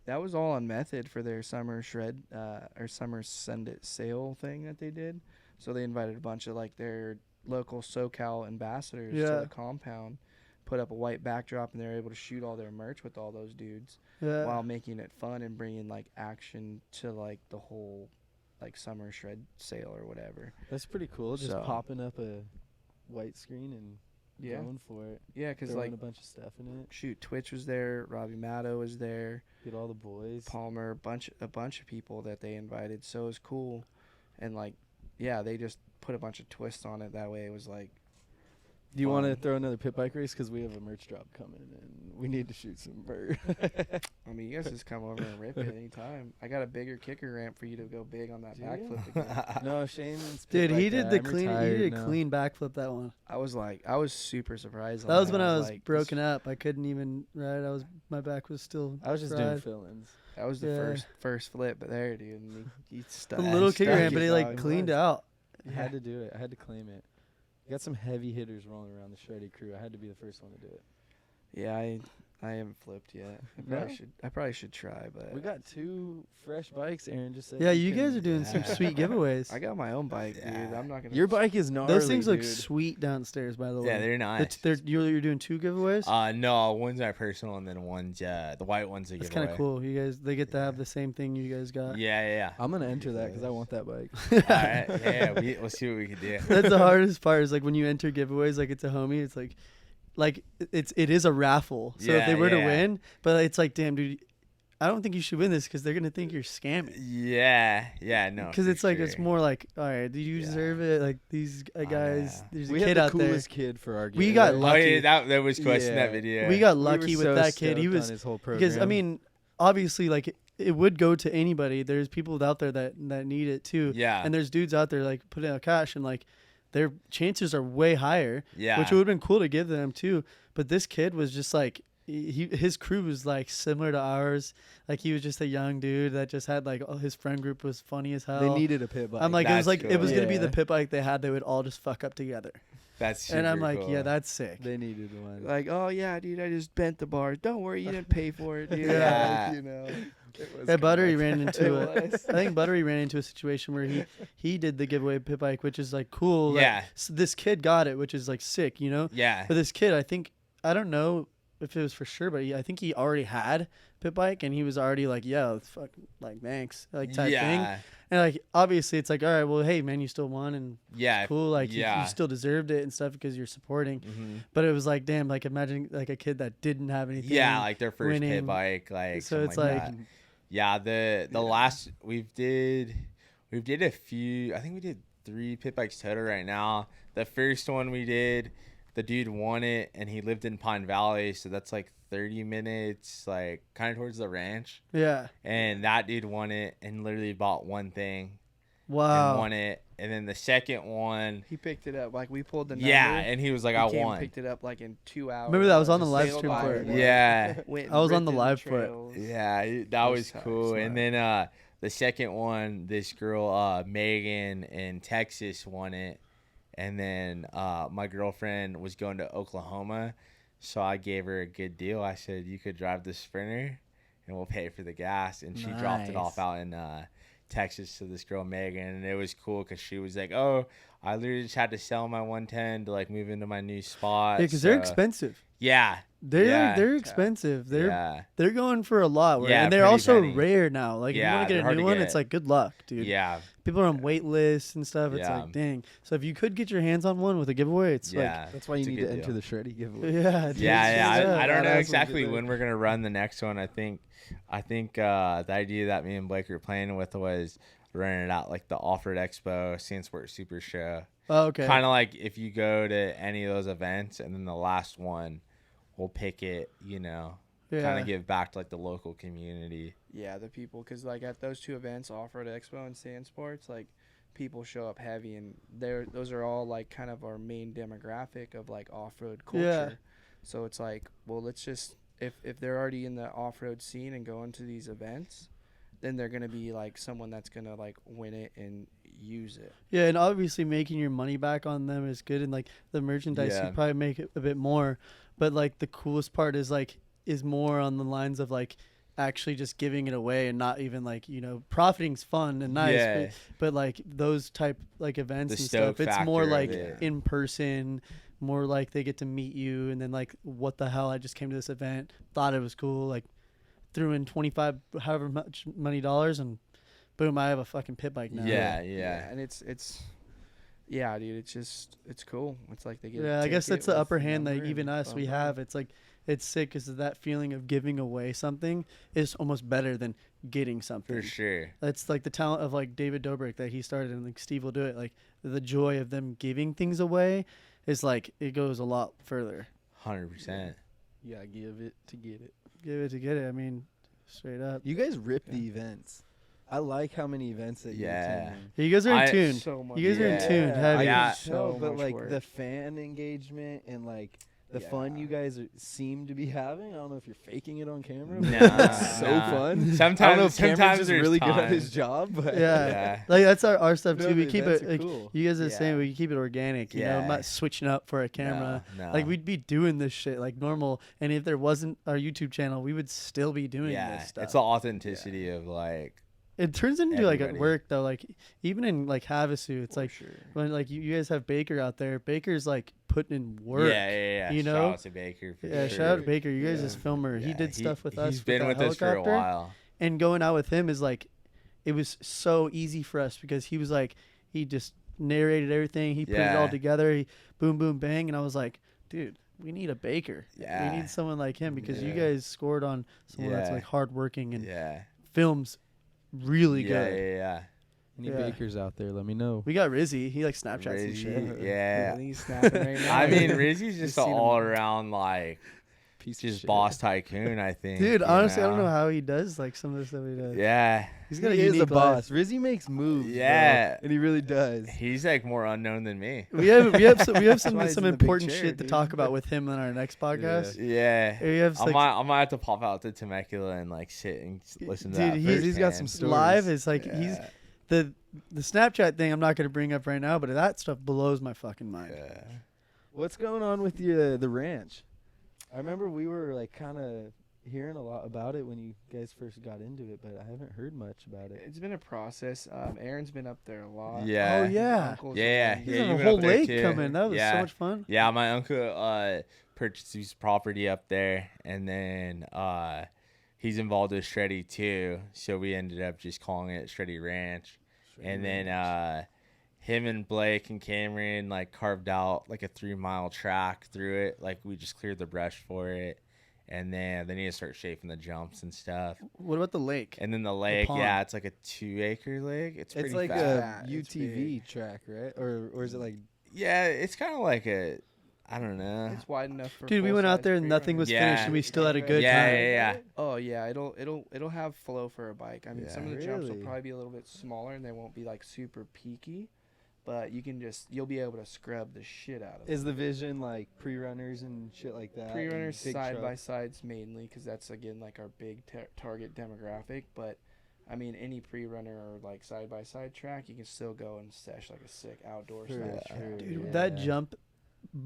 That was all on Method for their summer or summer send it sale thing that they did. So they invited a bunch of like their local SoCal ambassadors to
Yeah.
the compound, put up a white backdrop, and they were able to shoot all their merch with all those dudes
Yeah.
while making it fun and bringing like action to like the whole like summer shred sale or whatever.
That's pretty cool. Just
So-
popping up a white screen and
Yeah,
going for it.
yeah, because
Throwing
like
a bunch of stuff in it.
shoot, Twitch was there, Robbie Matto was there.
Get all the boys.
Palmer, a bunch of people that they invited. So it was cool, and like, yeah, they just put a bunch of twists on it. That way, it was like,
Do you want to
fun.
throw another pit bike race? Because we have a merch drop coming and we need to shoot some bird.
I mean, you guys just come over and rip it anytime. I got a bigger kicker ramp for you to go big on that
Do ya?
backflip again.
No, Shane's
Dude,
pit
he
bike
did
guy.
the
I'm
clean. He
retired
did a
now.
clean backflip that one.
I was super surprised.
That
on
was when I was
like,
broken up. I couldn't even ride. My back was still.
I was just doing
fried.
fill-ins.
That was the
Yeah.
first flip there, dude. And he stuck.
The little kicker
stuck
ramp, but he
his
like
dog.
cleaned out.
I had to do it. I had to claim it. Got some heavy hitters rolling around the Shreddy crew. I had to be the first one to do it.
Yeah, I haven't flipped yet.
No?
I probably should try, but
We got 2 fresh bikes. Aaron just said.
Yeah,
we
you guys
can-
are doing some
Yeah.
sweet giveaways.
I got my own bike, dude.
Yeah.
I'm not gonna.
Your bike is gnarly.
Those things look
dude.
sweet downstairs, by the way.
Yeah, they're nice.
You're doing 2 giveaways.
No, one's my personal, and then one's the white one's a
That's
giveaway.
kind of cool. You guys, they get to have
Yeah.
the same thing you guys got.
Yeah.
I'm gonna enter that because I want that bike.
All right, yeah, we'll see what we can do.
That's the hardest part. Is like when you enter giveaways, like it's a homie. It's like it is a raffle. So if they
Yeah,
were to
yeah.
win, but it's like, damn, dude, I don't think you should win this because they're gonna think you're scamming.
Yeah, no.
Because
for
it's like it's
sure.
more like, all right, do you
Yeah.
deserve it? Like these guys,
yeah.
there's
We
a kid
had the
out there.
coolest kid for our.
We got
giveaway.
Oh
lucky.
yeah, that was question
Yeah.
that video.
We got
We were
lucky with
so
that kid. He
stoked on
was
his whole
because I
program.
mean, obviously, like it would go to anybody. There's people out there that need it too.
Yeah,
And there's dudes out there like putting out cash and like their chances are way higher,
yeah,
which would have been cool to give them too. But this kid was just like his crew was like similar to ours. Like he was just a young dude that just had like his friend group was funny as hell.
they needed a pit bike.
I'm like it was
That's
like it was
cool.
gonna be the
Yeah.
pit bike they had. They would all just fuck up together.
that's super
And I'm like,
cool.
yeah, that's sick.
They needed one.
Like, oh yeah, dude, I just bent the bars. Don't worry, you didn't pay for it, dude.
Yeah.
Like, you know.
Yeah, Buttery ran into
It
a.
was.
I think Buttery ran into a situation where he did the giveaway pit bike, which is like cool. Like,
Yeah.
so this kid got it, which is like sick, you know.
Yeah,
But this kid, I don't know if it was for sure, but I think he already had pit bike and he was already like, yeah, fuck, like thanks, like type thing.
yeah,
And like obviously it's like, all right, well, hey man, you still won and
yeah,
cool, like
yeah.
you still deserved it and stuff because you're supporting.
Mhm.
But it was like, damn, like imagine like a kid that didn't have anything.
Yeah, like their first
winning.
pit bike, like
So
something
it's
like,
like-
that. Yeah, the last we did a few. I think we did 3 pit bikes total right now. The first one we did, the dude won it, and he lived in Pine Valley, so that's like 30 minutes, like kind of towards the ranch.
Yeah.
And that dude won it and literally bought one thing,
Wow.
and won it. And then the second one,
He picked it up. Like we pulled the number.
yeah, and he was like,
he
I
came and
won.
picked it up like in 2 hours.
Remember that I was on the
Just
live
sailed
stream
by
for it.
Yeah.
went
I was on
ripped
the
in
live for it.
trails.
Yeah, that
It
was
was
cool.
smart.
And then the second one, this girl Megan in Texas won it. And then my girlfriend was going to Oklahoma, so I gave her a good deal. I said, you could drive the Sprinter and we'll pay for the gas. And she dropped it off
Nice.
out in Texas to this girl Megan, and it was cool because she was like, oh, I literally just had to sell my 110 to like move into my new spot.
Yeah, because they're
so-
expensive.
Yeah.
They're
Yeah.
expensive.
Yeah.
They're going for a lot.
Yeah,
and they're
pretty
also
penny.
rare now. Like if
Yeah,
you want to
they're
get a
hard
new
to
one,
get.
it's like good luck, dude.
Yeah.
People are on wait lists and stuff. It's
Yeah.
like dang. So if you could get your hands on one with a giveaway, it's
Yeah.
That's why you
It's a
need
good
to enter
deal.
the Shreddy giveaway.
like yeah, dude,
Yeah.
straight up.
I don't know
Badass when
exactly
you do
when we're gonna run the next one. I think the idea that me and Blake were playing with was running it out like the Off-Road Expo, Sandsport Super Show.
Oh, okay.
Kind of like if you go to any of those events, and then the last one, we'll pick it.
Yeah.
Kind of give back to like the local community.
Yeah, the people, because like at those two events, Off-Road Expo and Sand Sports, like people show up heavy, and those are all like kind of our main demographic of like off-road culture.
Yeah.
So it's like, well, let's just if they're already in the off-road scene and going to these events, then they're gonna be like someone that's gonna like win it and use it.
Yeah, and obviously making your money back on them is good, and like the merchandise,
Yeah.
you probably make it a bit more. But like the coolest part is more on the lines of like actually just giving it away and not even like profiting's fun and nice,
Yeah.
but like those type like events
The
and stuff,
stoke
it's more
factor of
like
it.
in person, more like they get to meet you, and then like what the hell, I just came to this event, thought it was cool, like threw in 25 however much money dollars, and boom, I have a fucking pit bike now.
Yeah.
And it's yeah, dude, it's cool. It's like they get
Yeah,
a
I guess
ticket
that's the
with
upper hand that
number
even
and
us
boom,
we
boom.
have. It's like it's sick because that feeling of giving away something is almost better than getting something.
For sure.
That's like the talent of like David Dobrik that he started, and like Steve will do it. Like the joy of them giving things away is like it goes a lot further.
100%.
You gotta give it to get it.
Give it to get it. I mean, straight up.
You guys rip the events. I like how many events that
Yeah.
You guys are in tune.
So much.
You guys are in
Yeah.
tune. Heavy.
Yeah.
So
but
much
like
work.
the fan engagement and like the fun
Yeah.
you guys seem to be having. I don't know if you're faking it on camera.
Nah,
But it's so
nah.
fun. I don't know
Sometimes
if Cameron's just
there's
really good at
times.
his job, but
Yeah.
Yeah.
Like that's our stuff
No,
too. We
the
keep
events
it
are
like
cool.
you guys are saying.
Yeah.
We keep it organic. You know, I'm
Yeah.
not switching up for a camera.
No.
Like we'd be doing this shit like normal, and if there wasn't our YouTube channel, we would still be doing
Yeah.
this stuff.
It's the authenticity of like,
It turns into like at
everybody.
work though. Like even in like Havasu, it's
For
like
sure.
when like you guys have Baker out there. Baker's like putting in work.
yeah.
you know?
Shout out to Baker. For
Yeah,
sure.
shout out to Baker. You guys
Yeah.
is filmer. He
Yeah,
did stuff with us.
He's been
that
with us for a
helicopter.
while.
And going out with him is like, it was so easy for us because he was like, he just narrated everything. He put it all
Yeah.
together. He boom, boom, bang. And I was like, dude, we need a Baker.
Yeah.
We need someone like him because you
Yeah.
guys scored on someone that's
Yeah.
like hardworking and
Yeah.
films really
Yeah.
good.
Yeah.
any
Yeah.
bakers out there, let me know.
We got Rizzy. He like Snapchats and
Rizzy,
shit.
yeah.
I think he's snapping right now.
I mean, Rizzy's
Just
just an
seen him.
all around like
Piece of
just
shit.
boss tycoon. I think.
Dude,
you
honestly, I don't know how he does like some of the stuff he does.
Yeah.
He's got a
He is
unique
a
life.
boss. Rizzy makes moves.
Yeah.
bro, and he really does.
He's like more unknown than me.
We have some
why he's
some
in the big
important
chair,
shit to
dude.
talk about with him on our next podcast.
Yeah.
We have
I
like,
might have to pop out to Temecula and like sit and listen to
Dude,
that.
he's
got some
firsthand.
stories.
live is like he's
Yeah.
the Snapchat thing. I'm not gonna bring up right now, but that stuff blows my fucking mind.
Yeah.
What's going on with the ranch? I remember we were like kind of hearing a lot about it when you guys first got into it, but I haven't heard much about it.
It's been a process. Aaron's been up there a lot.
Yeah.
Oh yeah,
Uncle's
Yeah,
been-
he's
yeah,
on
you
a
went
whole
up there
lake
too.
coming. That was so
Yeah.
much fun.
Yeah, my uncle purchased his property up there, and then he's involved with Shreddy too. So we ended up just calling it Shreddy Ranch. And then him and Blake and Cameron like carved out like a 3-mile track through it. Like we just cleared the brush for it, and then they need to start shaping the jumps and stuff.
What about the lake?
And then the lake,
pond.
yeah, it's like a 2-acre lake. It's pretty
It's like
fat.
a
fat. It's
UTV track, right? Or is it like
Yeah, it's kind of like I don't know.
It's wide enough for.
Dude, we went out there and nothing was finished, and we still had a good time.
Yeah.
Oh yeah, it'll have flow for a bike. I mean, some of the jumps will
Really?
probably be a little bit smaller and they won't be like super peaky, but you'll be able to scrub the shit out of it.
Is the vision like pre-runners and shit like that?
Pre-runners
and big
side by
trucks?
sides mainly, because that's again like our big target demographic. But I mean, any pre-runner or like side by side track, you can still go and sesh like a sick outdoor
True,
style
true.
track.
Dude,
Yeah.
that jump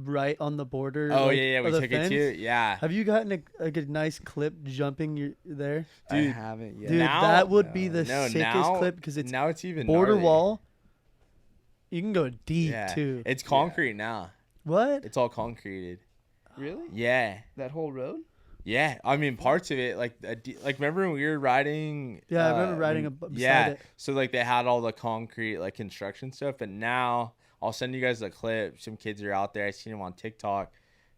right on the border.
Oh
like,
yeah,
of
we
the
took
fence.
it too. Yeah,
Have you gotten a nice clip jumping there?
I
Dude,
haven't yet.
Dude,
now-
that would be the
no,
sickest
now-
clip because it's
now it's even
border
gnarly.
wall. You can go deep
Yeah,
too.
it's concrete now.
What?
It's all concreted.
Really?
Yeah,
That whole road?
yeah. I mean, parts of it, like remember when we were riding?
Yeah, I remember riding
when-
beside
yeah.
it.
So like they had all the concrete like construction stuff, but now I'll send you guys a clip. Some kids are out there. I seen them on TikTok,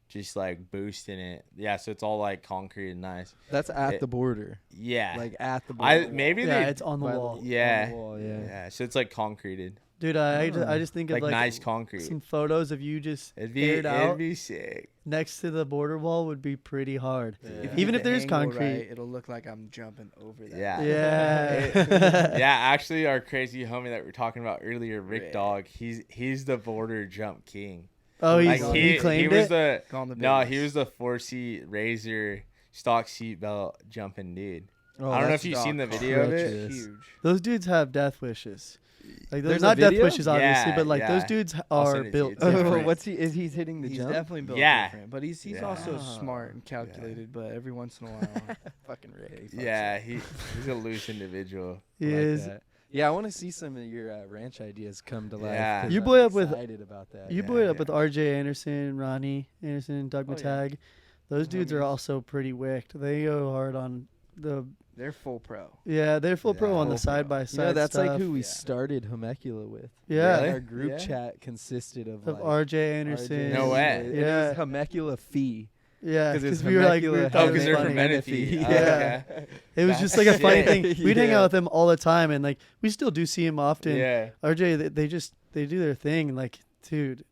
just like boosting it. Yeah, so it's all like concrete and nice.
That's at
It-
the border.
Yeah,
Like at the border.
maybe
Yeah,
they.
it's on the
By
wall.
Yeah.
on the wall, yeah.
Yeah, so it's like concreted,
Dude, I just think of
like
like
nice concrete.
some photos of you just
It'd be
aired out
be sick.
next to the border wall would be pretty hard.
Yeah.
you
Even
get
if
the
there's
angle
concrete.
right, it'll look like I'm jumping over that.
Yeah.
Yeah.
Yeah, actually, our crazy homie that we were talking about earlier, Rick
Rick.
Dog, he's the border jump king.
Oh,
Like,
he claimed
was
it.
the
Call him the
no, he
biggest.
was the 4-seat Razor stock seatbelt jumping dude.
Oh,
I don't know
that's
if you've seen the
dog
video of it.
treacherous.
Huge.
Those dudes have death wishes. Like those
There's a
not death
video?
wishes, obviously,
Yeah,
but like those
yeah.
dudes
I'll
are
send it to
built
you. It's
Oh,
different.
what's he? Is he hitting the
He's
jump?
definitely built
Yeah.
different, but he's
Yeah.
also
Ah.
smart and calculated. But every once in a while,
Fucking Rick.
Yeah, he's a loose individual.
He
Like
is.
that. Yeah, I want to see some of your ranch ideas come to life.
Yeah.
'cause
You
I'm
boy up with-
excited about that.
You
Yeah,
boy up
yeah.
with RJ Anderson, Ronnie Anderson, Doug
Oh, yeah.
Matag. Those dudes are
Homies.
also pretty wicked. They go hard on the.
they're full pro.
Yeah, they're full pro
Yeah.
on the
Full pro.
side by
You
side.
know, that's like who we
Yeah.
started Homecula with.
Yeah.
Really?
Our group
Yeah.
chat consisted of
of
like
RJ Anderson.
No way.
And
Yeah.
It was Homecula Fee.
Yeah,
'Cause it's
because we were like, we
Temecula
were
Oh,
Oh,
thought it
because
was
they're from
funny.
Menifee.
Yeah.
Oh, okay.
It was
That's
just like a funny thing.
sick.
We'd hang
Yeah.
out with him all the time, and like we still do see him often.
Yeah,
RJ, they do their thing. Like, dude,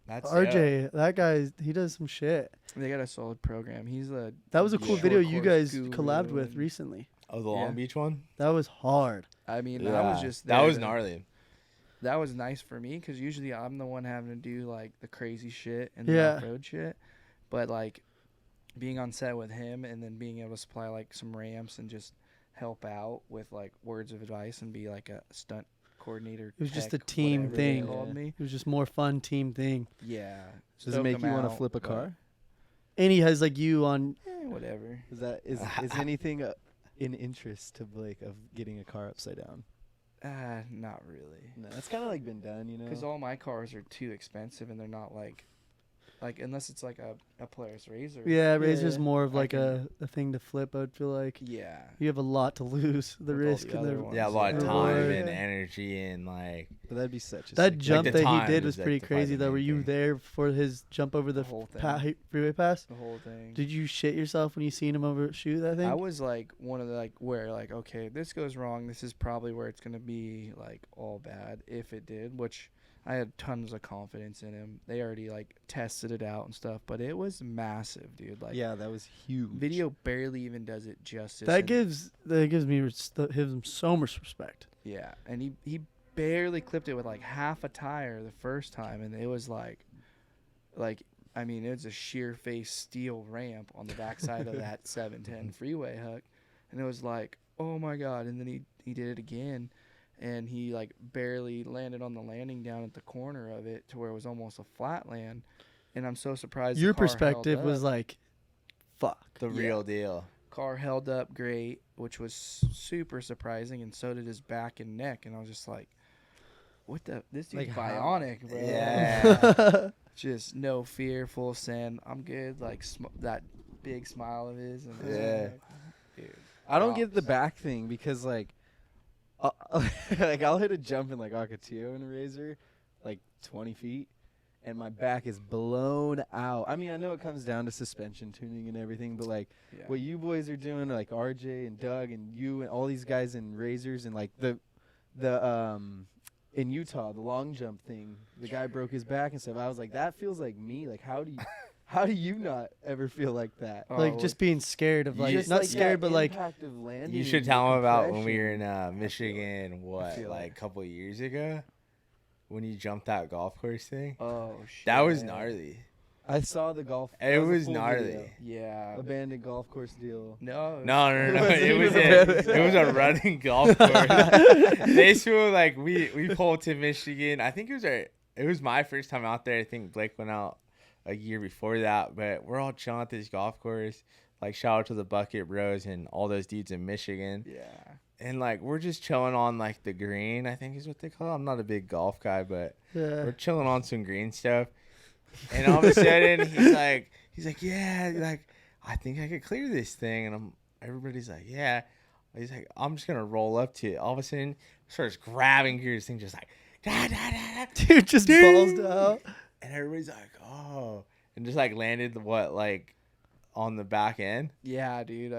that's
RJ, that guy, he does some shit.
They got a solid program. He's a
That was a cool
short
video you
course
guys
guru
collabed with
and-
recently.
Oh, the
Yeah.
Long Beach one.
That was hard.
I mean,
Yeah.
I was just
that
there
was
to-
gnarly.
That was nice for me because usually I'm the one having to do like the crazy shit and the
Yeah.
off-road shit, but like being on set with him and then being able to supply like some ramps and just help out with like words of advice and be like a stunt coordinator.
It was just
tech,
a team
whatever they
thing.
called
Yeah.
me.
It was just more fun team thing.
Yeah.
Does it
stoke
make
'em
you want to
out,
flip a
but,
car?
And he has like you on.
Whatever.
Is that is anything in interest to Blake of getting a car upside down?
Not really.
No, that's kind of like been done, you know.
Because all my cars are too expensive and they're not like unless it's like a Polaris Razor.
Yeah, Razor's
Yeah.
more of
I
like
can-
a thing to flip. I'd feel like
Yeah.
you have a lot to lose. The
With all
risk
the
and
other
the
ones.
Yeah, a lot of
Yeah.
time
Yeah.
and energy and like.
But that'd be such a
that
sick
jump
the
that he
time
did
is,
was
like,
pretty
the
crazy. Though,
main
were you
thing.
there for his jump over the
whole thing.
freeway pass?
The whole thing.
Did you shit yourself when you seen him overshoot that thing?
I was like one of the like where like okay this goes wrong, this is probably where it's gonna be like all bad if it did, which I had tons of confidence in him. They already like tested it out and stuff, but it was massive, dude. Like
Yeah, that was huge.
video barely even does it justice.
that
and-
gives me him so much respect.
yeah, and he barely clipped it with like half a tire the first time, and it was like I mean it's a sheer face steel ramp on the backside of that 710 freeway hook, and it was like oh my god, and then he did it again. And he like barely landed on the landing down at the corner of it to where it was almost a flat land. And I'm so surprised.
Your
the car
perspective
held
was
up.
like, fuck.
The
Yeah.
real deal.
Car held up great, which was super surprising, and so did his back and neck. And I was just like, "What the? This dude's
Like how-
bionic, bro!
Yeah.
Just no fear, full send. I'm good." Like that big smile of his. And
Yeah.
dude.
I don't get the
props.
back thing because like, like I'll hit a jump in like Ocotillo in a Razor, like 20 feet, and my back is blown out. I mean, I know it comes down to suspension tuning and everything, but like
Yeah.
what you boys are doing, like RJ and Doug and you and all these guys in Razors and like the in Utah, the long jump thing, the guy broke his back and stuff. I was like, that feels like me. Like, how do you not ever feel like that?
Like just being scared of like
Just
not
like
scared,
that
but like
impact of landing
You should
and
tell
the
him about when we were
compression.
in Michigan. What,
feel
like
it.
a couple of years ago, when you jumped that golf course thing?
Oh shit.
That was gnarly.
I saw the golf.
It
that a
was
full
gnarly.
video.
Yeah.
Abandoned golf course deal.
No.
No.
It
It was
wasn't
it was a running golf course. They feel like we pulled to Michigan. I think it was my first time out there. I think Blake went out a year before that, but we're all chilling at this golf course. Like, shout out to the Bucket Bros and all those dudes in Michigan.
Yeah.
And like we're just chilling on like the green, I think is what they call it. I'm not a big golf guy, but
yeah.
we're chilling on some green stuff. And all of a sudden he's like, yeah, like I think I could clear this thing. And everybody's like, yeah. He's like, I'm just gonna roll up to it. All of a sudden starts grabbing gears, thing just like da, da, da, da.
Dude just balls out.
And everybody's like, oh, and just like landed like on the back end.
Yeah, dude.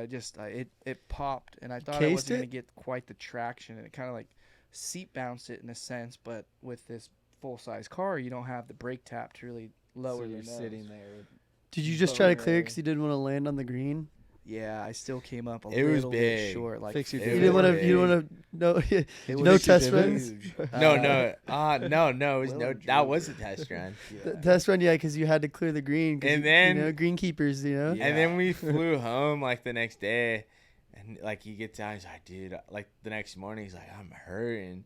It popped, and I thought I
Cased
wasn't gonna
it?
get quite the traction, and it kind of like seat bounced it in a sense. But with this full size car, you don't have the brake tap to really lower
So
the
you're
nose.
sitting there.
Did you just try to
Boner.
clear because you didn't want to land on the green?
Yeah, I still came up a
It was
little bit
big.
short. Like
Fix your
It
You
was
didn't want to.
big.
You didn't want to. No.
It
No
was
test
huge.
runs?
No, it was
Will
that was a test run.
The test run, yeah, because you had to clear the green. 'Cause
And then-
greenkeepers, you know.
Yeah.
And then we flew home like the next day, and like he gets out, he's like, dude, like the next morning, he's like, I'm hurting,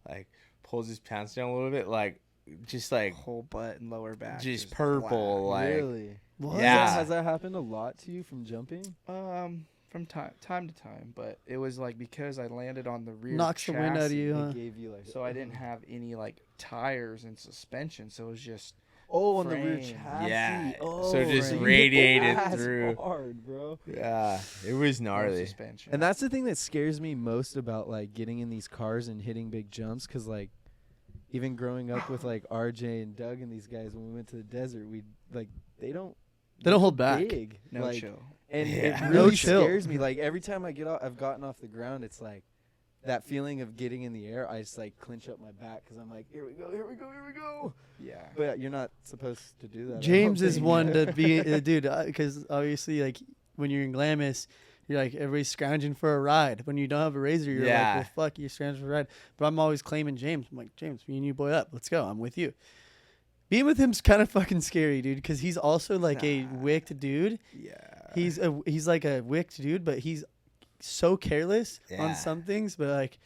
like pulls his pants down a little bit, like just like
Whole butt and lower back.
just purple, like
Really?
What?
Yeah.
Has that happened a lot to you from jumping?
From time to time, but it was like because I landed on the rear
Knocks the wind out of
chassis,
you, huh?
It gave you like.
so I didn't have any like tires and suspension, so it was just
Oh, on the rear
frame.
chassis.
Yeah,
Oh,
so it just
you hit the
radiated
gas
through.
hard, bro.
yeah, it was
no
gnarly.
suspension.
And that's the thing that scares me most about like getting in these cars and hitting big jumps, because like even growing up with like RJ and Doug and these guys, when we went to the desert, we like they don't
hold back.
big.
no
like,
chill.
And
Yeah.
it
No
really
chill.
scares me. Like every time I've gotten off the ground, it's like that feeling of getting in the air. I just like clench up my back because I'm like, here we go.
Yeah.
But you're not supposed to do that. I don't
James is
think.
one to be dude, because obviously like when you're in Glamis, you're like everybody's scrounging for a ride. When you don't have a razor, you're
Yeah.
like, well, fuck, you're scrounging for a ride. But I'm always claiming James. I'm like, James, me and you boy up. Let's go. I'm with you. Being with him's kind of fucking scary, dude, because he's also like a wicked dude.
Yeah.
He's like a wicked dude, but he's so careless
Yeah.
on some things. But like,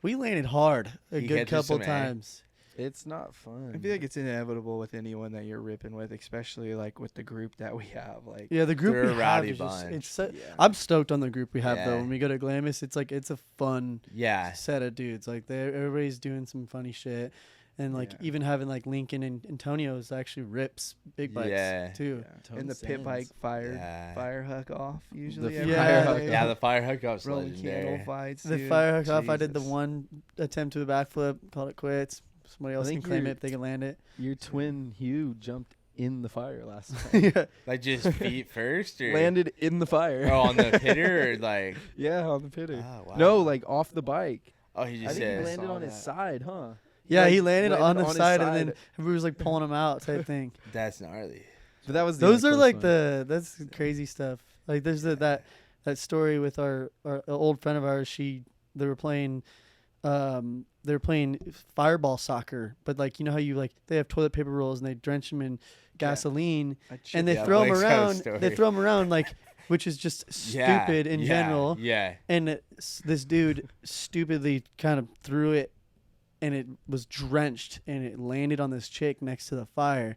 we landed hard a
He
good
catches
couple
some air.
times.
It's not fun.
I feel like it's inevitable with anyone that you're ripping with, especially like with the group that we have. Like,
Yeah, the group
They're
we
a
have
rowdy
is just,
bunch.
it's so,
yeah.
I'm stoked on the group we have though.
Yeah.
When we go to Glamis, it's like it's a fun
Yeah,
set of dudes. Like everybody's doing some funny shit, and like
Yeah.
even having like Lincoln and Antonio's actually rips big bikes
Yeah.
too.
Tone
and the pit
Sands.
bike
Yeah.
fire hook off usually.
The
every
fire
day.
hook
yeah. The fire hookup's
Roman candle
legendary.
fights.
The
dude.
fire hook off. I did the
Jesus.
one attempt to a backflip, called it quits. Somebody else can
think
claim
you're-
it if they can land it.
Your twin Hugh jumped in the fire last time.
Yeah.
Like just feet first, or
Landed in the fire.
oh on the pitter, or like
Yeah, on the pitter.
oh, wow.
No, like off the bike.
oh he
I
just
think he
says
landed
Saw
on his
that.
side, huh?
Yeah,
Like,
he landed on the
his
side, and then everybody was like pulling him out type thing.
that's gnarly.
But that was the
Those
only
are
close
like
one.
that's crazy stuff. Like there's that story with our old friend of ours. They were playing fireball soccer, but like you know how you like they have toilet paper rolls and they drench them in gasoline and they
Yeah,
throw them
Blake's got a
around.
story.
They throw them around like, which is just
Yeah,
stupid in
yeah,
general.
Yeah.
And this dude stupidly kind of threw it, and it was drenched, and it landed on this chick next to the fire,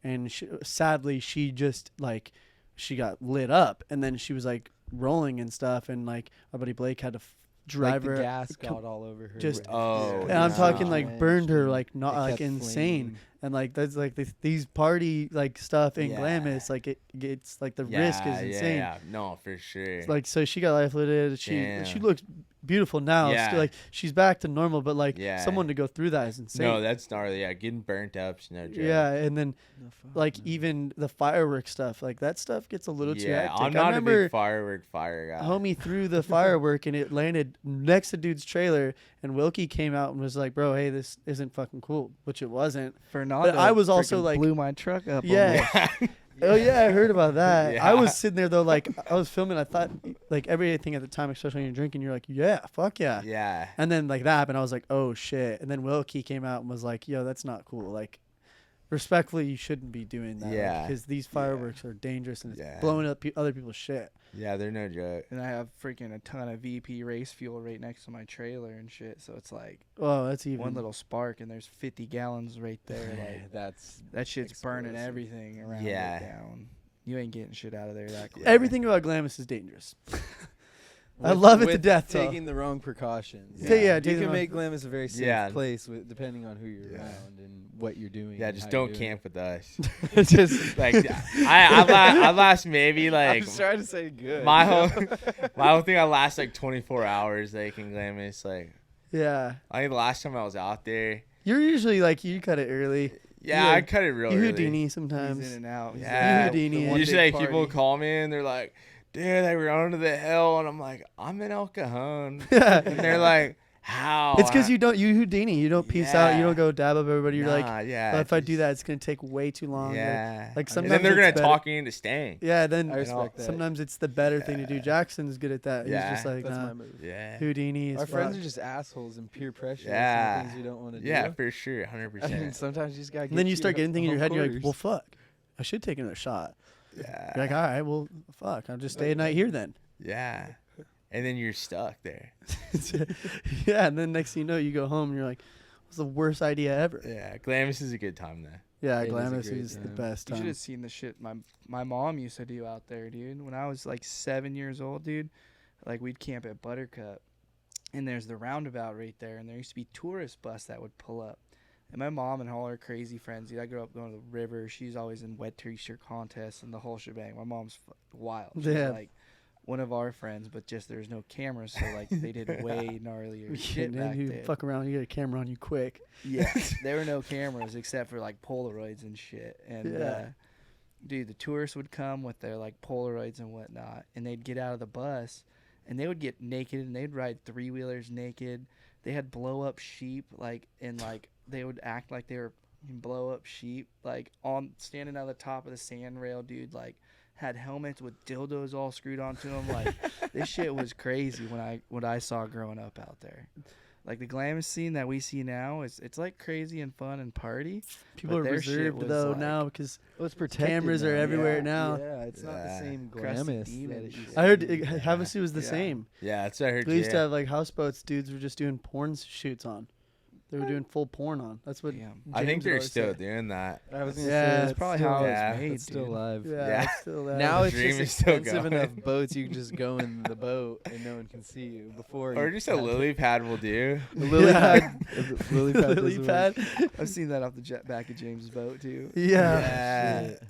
and sadly she just like she got lit up, and then she was like rolling and stuff, and like our buddy Blake had to drive
like
her.
the gas got all over her.
just-
Oh,
And I'm
yeah.
talking like burned her like
It
not like
kept
insane,
flaming.
and like that's like these party like stuff in
Yeah.
Glamis, like it's like the
Yeah,
risk is insane.
Yeah, no, for sure.
Like so she got life lifted. She
Damn.
looked beautiful now.
Yeah.
Still, like she's back to normal, but like
Yeah.
someone to go through that is insane.
No, that's gnarly. Yeah, getting burnt up's no joke.
Yeah, and then
No fuck,
like
no.
even the fireworks stuff, like that stuff gets a little too
Yeah,
hectic.
I'm
I
not a
remember
big firework fire guy.
homie threw the firework and it landed next to dude's trailer, and Wilkey came out and was like, "Bro, hey, this isn't fucking cool," which it wasn't.
Fernando
I was also,
freaking
like-
blew my truck up.
Yeah.
almost.
Oh yeah, I heard about that. I
Yeah.
was sitting there though, like I was filming. I thought like everything at the time, especially when you're drinking, you're like, yeah, fuck yeah.
Yeah.
And then like that happened, I was like, oh shit. And then Wilkey came out and was like, yo, that's not cool. Like, respectfully, you shouldn't be doing that.
Yeah.
Because these fireworks are dangerous and it's
Yeah.
blowing up other people's shit.
Yeah, they're no joke.
And I have freaking a ton of VP race fuel right next to my trailer and shit. So it's like
Oh, that's even.
one little spark and there's 50 gallons right there. Like
That's
that shit's burning
explosive.
everything around
Yeah.
it down. You ain't getting shit out of there that quick.
Everything about Glamis is dangerous. I
With-
love it to
with
death, though.
Taking the wrong precautions.
Yeah,
You
taking the
can
wrong-
make Glamis a very safe
Yeah.
place depending on who you're
Yeah.
around and what you're doing.
Yeah,
and
just
how you're
don't
doing
camp with us.
it. Just
Like, I last maybe
I
like
was trying to say good.
my
you
whole
know?
my whole thing. I last like 24 hours. Like in Glamis, like
Yeah.
I think the last time I was out there.
You're usually like, you cut it early.
Yeah,
Yeah.
I cut it real
You
early.
Houdini
He's
sometimes.
in and out. He's
Yeah.
in and out.
Houdini.
The one
Usually,
big
like people
party.
call me and they're like, "Dude, they were on to the hill," and I'm like, "I'm in El Cajon,"
Yeah.
and they're like, "How?"
It's because you Houdini. You don't peace out. You
Yeah.
don't go dab up everybody. You're like,
Nah, yeah.
well, if I do
just-
that, it's gonna take way too long.
yeah.
like
and
sometimes
then they're
it's
gonna
better-
talk you into staying.
Yeah. Then
I respect that.
sometimes it's the better thing to do.
Yeah.
Jackson's good at that.
Yeah.
He's just like,
That's
nah,
my move.
Yeah.
Houdini is
Our friends
fuck.
are just assholes and peer pressure.
Yeah.
Some things we don't want to do.
Yeah, for sure,
I mean,
100%.
sometimes you just gotta.
And then
get
you start getting things in your head. And you're like,
quarters.
well, fuck. I should take another shot.
Yeah.
You're like, all right, well, fuck. I'll just stay a night here then.
Yeah. And then you're stuck there.
Yeah. And then next thing you know, you go home and you're like, what's the worst idea ever?
Yeah. Glamis is a good time though.
Yeah,
It is a
Glamis
great
is the
time.
best
You should
time.
have seen the shit my mom used to do out there, dude. When I was like 7 years old, dude, like we'd camp at Buttercup, and there's the roundabout right there, and there used to be tourist bus that would pull up. And my mom and all her crazy friends, dude, I grew up going to the river. She's always in wet t-shirt contests and the whole shebang. My mom's wild. She's
Yeah.
like one of our friends, but just there's no cameras, so like they did way gnarlier shit
And
back
then you
then.
fuck around, you get a camera on you quick.
Yeah, there were no cameras except for like Polaroids and shit. And
Yeah.
dude, the tourists would come with their like Polaroids and whatnot, and they'd get out of the bus, and they would get naked, and they'd ride 3-wheelers naked. They had blow up sheep, like, and like they would act like they were blow up sheep, like on standing on the top of the sand rail, dude. Like had helmets with dildos all screwed onto them. Like this shit was crazy when I saw growing up out there. Like the Glamis scene that we see now it's like crazy and fun and party.
People
But
are
their shit
reserved
was
though
like-
now because
Well, it's protected
cameras are
now.
everywhere
Yeah.
now.
Yeah, it's not the
Yeah.
same
Crusty
Glamis.
demon
that it
shit.
used
I
to
heard
be.
Havasu was the
Yeah.
same.
Yeah, that's what I heard.
We used to
yeah.
have like houseboats. Dudes were just doing porn shoots on. They were doing full porn on. That's what.
Damn.
I think
James would
they're
always
still
say.
doing that.
I was gonna
Yeah,
say
that's
it's
probably
still-
how
Yeah.
it's made,
It's still
dude.
live.
Yeah,
Yeah.
it's still that.
Now
The
it's
dream
just
is still
expensive
going.
enough boats you can just go in the boat and no one can see you. Before
Or
you
just a
had-
lily pad will do.
The lily
Yeah.
pad. The lily pad.
Lily
doesn't
pad.
work.
I've seen that off the back of James's boat too.
Yeah.
Yeah.
Shit.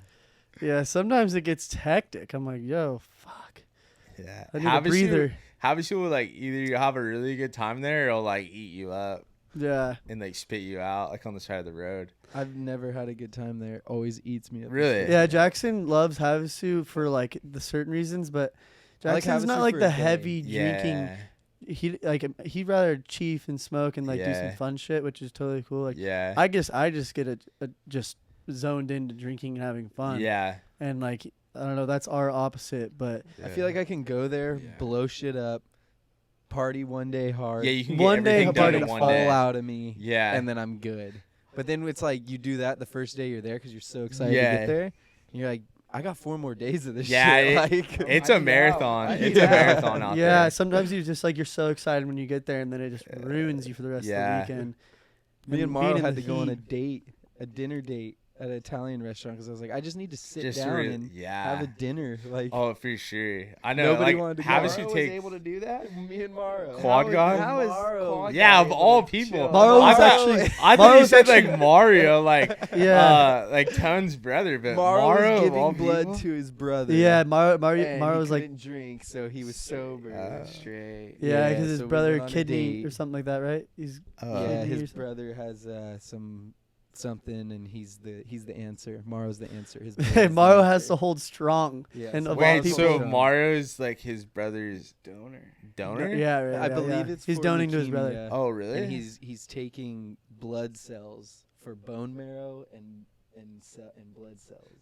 Yeah. Sometimes it gets hectic. I'm like, yo, fuck.
Yeah.
I need a breather.
Havasu will like either you have a really good time there or it'll, like eat you up
Yeah.
and like spit you out like on the side of the road.
I've never had a good time there. Always eats me up. the
Really?
shit.
Yeah. Jackson loves Havasu for like the certain reasons, but
I like
Jackson's not
Havasu
like
for
the
a day.
heavy drinking.
Yeah.
He'd rather chief and smoke and like do some
Yeah.
fun shit, which is totally cool. Like
Yeah.
I just get a just zoned into drinking and having fun.
Yeah.
And like I don't know, that's our opposite, but
I feel like I can go there,
Yeah.
blow shit up, party one day hard,
Yeah, you can
One
get
day
everything
party
done in
the
one
fall
day.
out of me,
Yeah.
and then I'm good. But then it's like you do that the first day you're there because you're so excited to
Yeah.
get there. And you're like, I got 4 more days of this
Yeah,
shit.
it-
Like,
it's
I
a
need
marathon.
out.
It's a
Yeah.
marathon out
yeah,
there.
sometimes you just like you're so excited when you get there and then it just ruins you for the rest
Yeah.
of the weekend.
me and
being
Marlo
in
had
the
to go on a
heat.
date, a dinner date, at an Italian restaurant because I was like, I just need to sit
Just
down
really-
and
yeah.
have a dinner. Like,
Oh, for sure. I know.
Nobody
like,
wanted to
how
go.
does
Maro
you
was
take?
able to do that?
me and Maro.
Quad God?
How is
Maro.
Quad
Yeah,
God
of
able
all
to
people.
chill?
Maro was
I
actually-
thought
Maro
you
was
said
actually-
like Mario, like
Yeah.
like Tone's brother, but
Maro
Maro
was
of all
giving blood
people?
to his brother.
Yeah, Maro
and
was
he
like,
couldn't drink, so he was sober.
Straight.
yeah,
Yeah,
because his
so we
brother
went on a
kidney
date.
or something like that, right? He's
Yeah,
kidney or
his
something.
brother has something, and he's the answer. Maro's the answer. His brother's the
Maro has
answer.
to hold strong.
Yeah,
and
so
of all
Wait,
people,
so
Strong.
Mario's like his brother's
Donor.
donor?
Yeah, right,
I
yeah,
believe
yeah.
it's
he's
for
donating to his brother.
leukemia,
Oh, really?
and he's taking blood cells for bone marrow and blood cells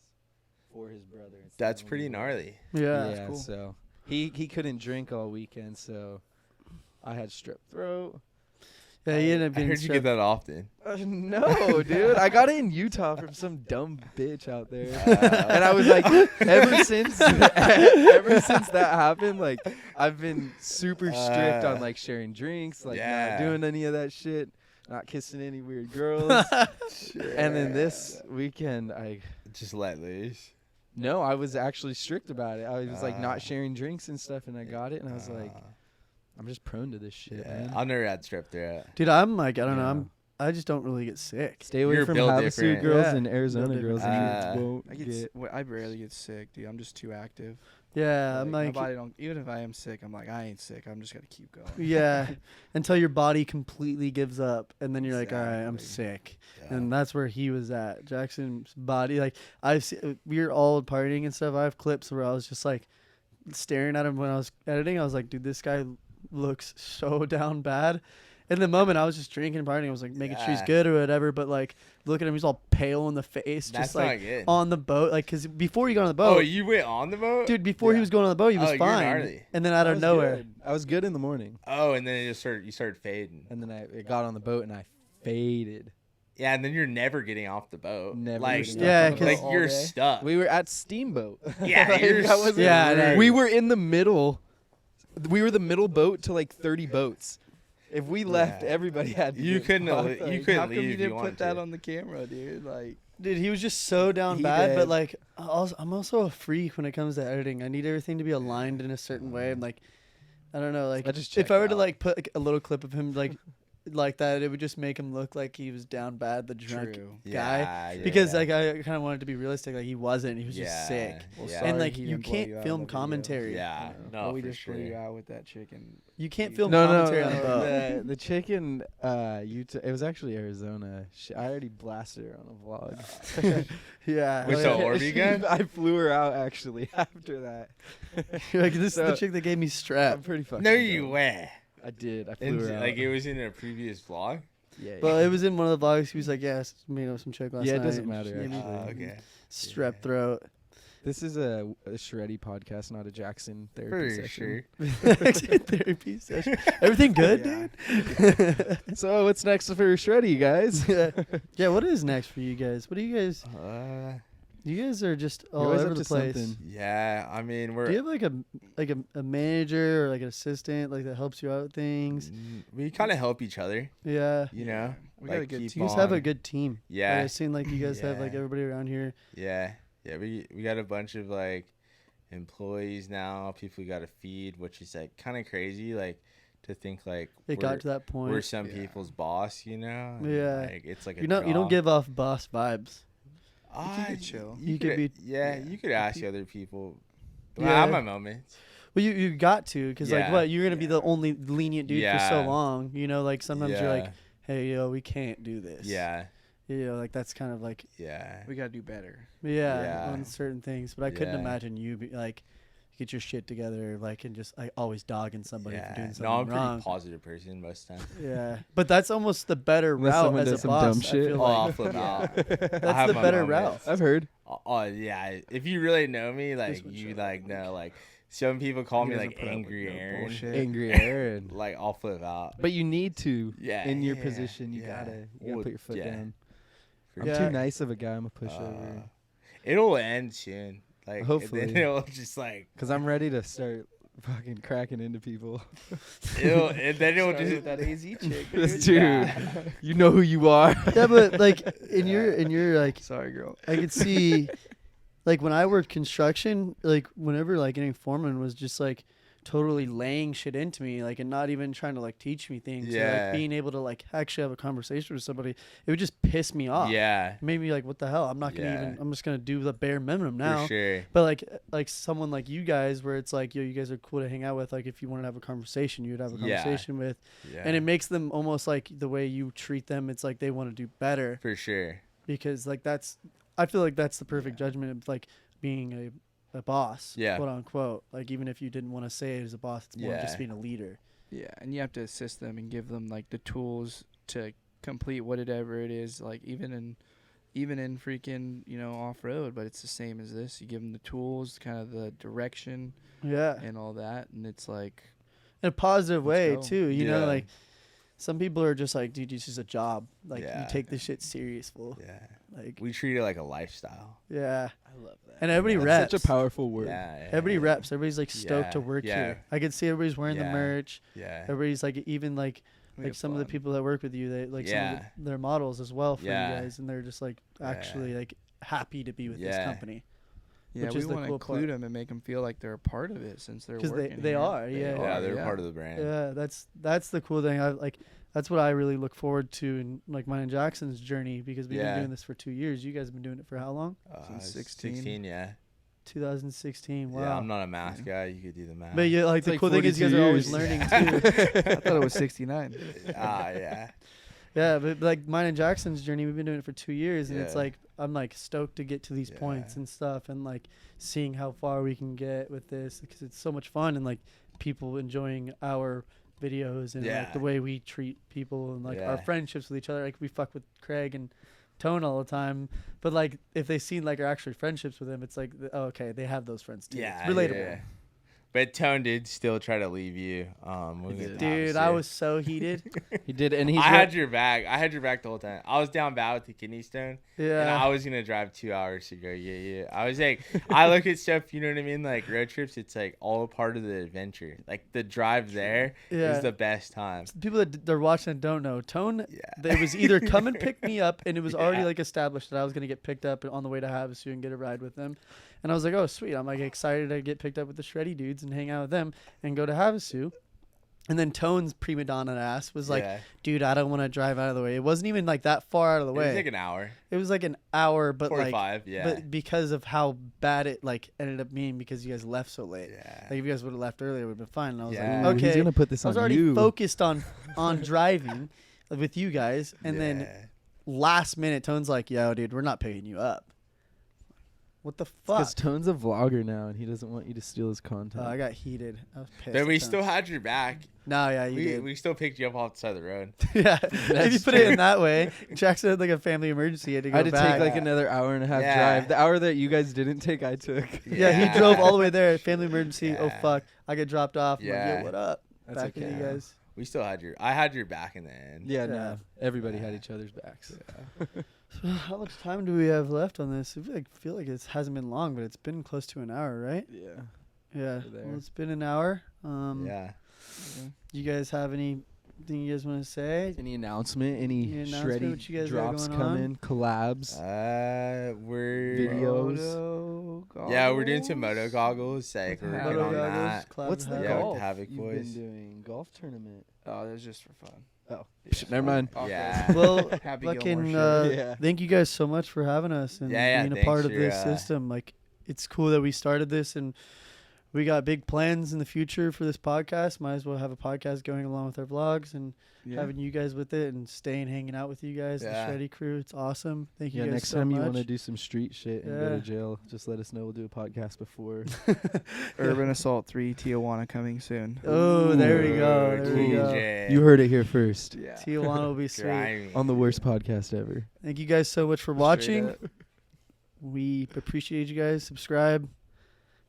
for his brother. It's the
That's
only
pretty
way.
gnarly.
Yeah,
Yeah,
cool.
so he couldn't drink all weekend, so I had strep throat.
yeah. He ended up
I
getting
heard you get that often.
No, dude, I got it in Utah from some dumb bitch out there, and I was like, ever since that happened, like I've been super strict on like sharing drinks, like
Yeah.
not doing any of that shit, not kissing any weird girls. And then this weekend, I
Just let loose.
was actually strict about it. I was like not sharing drinks and stuff, and I got it, and I was like, I'm just prone to this shit,
yeah,
man.
I've never had strep throat.
Dude, I'm like, I don't
Yeah.
know. I just don't really get sick.
Stay away
You're
from
built
Havasu
different.
girls
Yeah.
and Arizona
Built
girls,
different.
and you won't
I
get.
I barely get sick, dude. I'm just too active.
Yeah, I'm
my
like,
body don't. Even if I am sick, I'm like, I ain't sick. I'm just gonna keep going.
yeah, until your body completely gives up, and then you're like, all right, I'm
Exactly.
sick.
Yeah.
And that's where he was at. Jackson's body, like we were all partying and stuff. I have clips where I was just like staring at him when I was editing. I was like, dude, this guy looks so down bad. In the moment, I was just drinking and partying. I was like making sure he's
Yeah.
good or whatever. But like, look at him, he's all pale in the face,
That's
just like
not good.
on the boat. Like, cause before you got on the boat,
Oh, you went on the boat?
dude, before he
Yeah.
was going on the boat, he was
Oh, you're
fine.
gnarly.
And then out of nowhere,
I was good in the morning,
Oh, and then you started fading.
and then I got on the boat and I faded.
Yeah, and then you're never getting off the boat.
Never
like,
getting
Yeah,
off the
because-
boat
like
all
you're
day.
stuck.
We were at Steamboat.
Yeah,
Like,
you're
that wasn't-
Yeah, I know.
we were in the middle. We were the middle boat to like 30 boats. If we left,
Yeah.
everybody had to
You
get
couldn't
off.
have- you
Like,
couldn't
How come
leave
you
if
didn't
wanted
put that
to.
on the camera, dude? Like,
dude, he was just so down
He
bad. But
did.
like, I'm also a freak when it comes to editing. I need everything to be aligned in a certain way. And like, I don't know, like
I just
if
checked
I were to
out.
like put like, a little clip of him like that, it would just make him look like he was down bad, the drunk
true.
guy.
Yeah,
Because
yeah.
like I kind of wanted to be realistic. Like he wasn't. He was just sick.
Well,
yeah.
sorry
And like
he
you
didn't blow you
can't
out
film
on the video.
commentary.
Yeah,
But
no,
we
for
just blew you
sure.
out with that chicken.
You can't film
No,
commentary on the boat.
the chicken, Utah. It was actually Arizona. I already blasted her on a vlog.
Yeah.
With
like,
the Orby gun?
I flew her out actually after that.
you're like, this is the
So-
chick that gave me
I'm
strep.
pretty fucking.
No, you
dumb.
were.
I did. I flew
And,
her out.
like it was in a previous vlog.
yeah.
Well,
yeah.
it was in one of the vlogs. He was like, yeah, some chick last night.
Yeah, it doesn't
and
matter,
she gave me
actually.
Okay.
Strep
Yeah.
throat.
This is a Shreddy podcast, not a Jackson therapy
For
session.
sure.
Therapy session. Everything good, dude?
So what's next for Shreddy, guys?
Yeah, what is next for you guys? What do you guys? You guys are just
You're
all
always
over
up
the
to
place.
something.
Yeah, I mean we're
Do you have like a manager or like an assistant like that helps you out with things?
we kind of help each other,
Yeah.
you know.
We got a
like,
good
keep
You guys have a
on-
good team.
Yeah.
I've seen like you guys have like
Yeah.
everybody around here.
Yeah, we got a bunch of like employees now, people we got to feed, which is like kind of crazy, like to think like
It got to that point.
we're some
Yeah.
people's boss, you know. and,
Yeah.
like, it's like
You don't
job.
give off boss vibes.
Ah,
keep it chill.
You could be-
yeah,
yeah.
you could ask other people. But I
Yeah.
have my moments.
Well, you got to because like
Yeah.
what you're gonna be the only lenient dude for so
Yeah.
long. You know, like sometimes you're like,
Yeah.
hey, yo, we can't do this.
Yeah,
You know, like that's kind of like
yeah.
We gotta do better.
yeah,
Yeah.
on certain things. But I couldn't
Yeah.
imagine you be like get your shit together like and just like always dogging somebody for doing something
No, I'm a
wrong.
pretty positive person most of the time.
Yeah, but that's almost the better
Unless
route
someone
as
does
a
some
boss.
dumb
I
shit.
feel
Oh,
like.
I'll flip out.
That's
have
the
my
better
moments.
route.
I've heard.
Oh yeah, if you really know me, like
one
you
shut
like know, like some people call
He
me
doesn't
like
put up with
angry
no
Aaron.
bullshit.
Angry Aaron.
Like I'll flip out.
But you need to.
Yeah,
In your
yeah,
position, you
yeah.
gotta
Well,
put your foot
yeah.
down.
For
I'm
Yeah.
too nice of a guy. I'm a pushover.
It'll end soon. Like
Hopefully.
then it'll just like
Cause I'm ready to start fucking cracking into people.
Ew, and then it'll
Started
just
with that AZ chick.
Dude,
Yeah.
you know who you are.
Yeah, but like in your like,
Sorry, girl.
I could see, like when I worked construction, like whenever like getting foreman was just like totally laying shit into me, like, and not even trying to like teach me things. Or,
Yeah.
like being able to like actually have a conversation with somebody, it would just piss me off.
Yeah,
It made me like, what the hell? I'm not gonna
Yeah.
even. I'm just gonna do the bare minimum now.
for sure.
But like someone like you guys, where it's like, yo, you guys are cool to hang out with. Like if you want to have a conversation, you'd have a
Yeah.
conversation with,
Yeah,
and it makes them almost like the way you treat them. It's like they want to do better
for sure.
because like I feel like that's the perfect judgment of like being a boss,
Yeah.
quote unquote. Like even if you didn't want to say it as a boss, it's more just
Yeah.
being a leader.
Yeah, and you have to assist them and give them like the tools to complete whatever it is. Like even in freaking off road, but it's the same as this. You give them the tools, kind of the direction
Yeah,
and all that, and it's like
in a positive
Let's
way
go.
too. You know,
Yeah.
like some people are just like, dude, it's just a job. Like
Yeah.
you take this shit serious, fool.
Yeah,
Like
we treat it like a lifestyle.
yeah.
I love that.
And everybody
That's
reps.
such a powerful word.
Yeah,
Everybody reps. Everybody's like stoked to
Yeah,
work
yeah.
here. I could see everybody's wearing the
Yeah.
merch.
Yeah,
Everybody's like, even like
make it
some of the
fun.
people that work with you, they like some
Yeah.
of their models as well for
Yeah.
you guys, and they're just like
Yeah.
actually like happy to be with this
Yeah.
company
Yeah,
which
we
is the
want to
cool
include
part.
them and make them feel like they're a part of it since they're
because
working.
they
here.
are. Yeah,
yeah, they're
yeah.
part of the brand.
yeah. That's the cool thing. I like. That's what I really look forward to in like mine and Jackson's journey because we've
Yeah.
been doing this for 2 years. You guys have been doing it for how long?
Since 16.
16, yeah.
2016. Wow.
Yeah, I'm not a math guy. You could do the math.
But yeah, like
It's
the
like
cool thing is you guys
42
are always
years.
learning
Yeah.
too.
I thought it was 69.
Yeah.
Yeah, but like mine and Jackson's journey, we've been doing it for 2 years, and it's
Yeah.
like I'm like stoked to get to these points
Yeah.
and stuff, and like seeing how far we can get with this because it's so much fun, and like people enjoying our videos and like
Yeah.
the way we treat people and like our
Yeah.
friendships with each other. Like we fuck with Craig and Tone all the time, but like if they see like our actual friendships with them, it's like oh, okay, they have those friends too.
Yeah.
It's relatable.
yeah. But Tone did still try to leave you. When we
did.
went to
Dude,
Havasu.
I was so heated.
He did, and he's
I had your back. I had your back the whole time. I was down bad with the kidney stone. And
Yeah.
I was gonna drive 2 hours to go get you. I was like, I look at stuff, you know what I mean? Like road trips, it's like all a part of the adventure. Like the drive there is
Yeah.
the best time.
People that they're watching and don't know, Tone,
Yeah.
they was either come and pick me up, and it was already
Yeah.
like established that I was gonna get picked up on the way to Havasu and get a ride with them. And I was like, oh sweet, I'm like excited to get picked up with the Shreddy dudes and hang out with them and go to Havasu. And then Tone's prima donna ass was like,
Yeah.
dude, I don't want to drive out of the way. It wasn't even like that far out of the
It
way.
was like an hour.
It was like an hour, but
45,
like,
yeah.
but because of how bad it like ended up being because you guys left so late.
Yeah.
Like if you guys would have left earlier, it would have been fine. And I was
Yeah.
like,
Ooh,
okay.
he's gonna put this
I was
on
already
you.
focused on driving with you guys, and then
Yeah.
last minute, Tone's like, "Yo, dude, we're not picking you up." What the fuck?
Because Tone's a vlogger now, and he doesn't want you to steal his content.
I got heated. I was pissed.
But we
at Tone.
still had your back.
No, yeah, you
We,
did.
we still picked you up off the side of the road.
Yeah, if you
That's
put it in
true.
that way, Jackson had like a family emergency. He had to go
I had to
back.
take like another hour and a half
Yeah.
drive. The hour that you guys didn't take, I took.
yeah, he drove all the way there. Family emergency. Oh
Yeah.
fuck! I get dropped off. I'm like,
Yeah.
yo, what up?
That's
Back with
okay.
you guys.
We still had I had your back in the end.
Yeah,
Yeah.
no. Everybody had
Yeah.
each other's backs.
So how much time do we have left on this? I feel like it hasn't been long, but it's been close to an hour, right?
Yeah.
Yeah.
There.
Well, it's been an hour.
Yeah.
You guys have anything you guys want to say?
Any announcement? Any
Any announcement,
Shreddy
what you guys got
drops
going on?
coming? Collabs?
We're
Videos.
Moto
Yeah, we're doing some moto
goggles.
goggles. Like we're
Moto
working on
goggles,
that.
Cloud
What's the
Havoc.
Yeah, with
golf
Havoc
you've
boys.
been doing? Golf tournament?
Oh, that's just for fun.
Oh,
Yeah.
never mind.
Okay.
Yeah.
Well,
Happy
fucking,
Gilmore shirt.
Yeah.
thank you guys so much for having us and
Yeah,
being a
thanks
part of
for,
this system. Like, it's cool that we started this and we got big plans in the future for this podcast. Might as well have a podcast going along with our vlogs and having you guys with it and staying hanging out with you guys,
Yeah.
the Shreddy crew. It's awesome. Thank you
Yeah,
guys
next
so
time
much.
you want to do some street shit and go
Yeah.
to jail, just let us know. We'll do a podcast before.
Urban Assault 3 Tijuana coming soon.
Oh, there we go.
Ooh,
There we go.
TJ.
You heard it here first.
Yeah.
Tijuana will be sweet.
Grimy.
On the worst podcast ever.
Thank you guys so much for
Straight
watching.
up.
We appreciate you guys. Subscribe.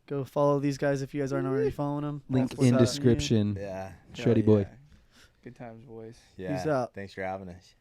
Go follow these guys if you guys aren't already following them.
Link
That's what's
in
happening.
description.
Yeah.
Shreddy
Hell
boy.
yeah. Good times, boys.
Yeah.
Peace out.
Thanks for having us.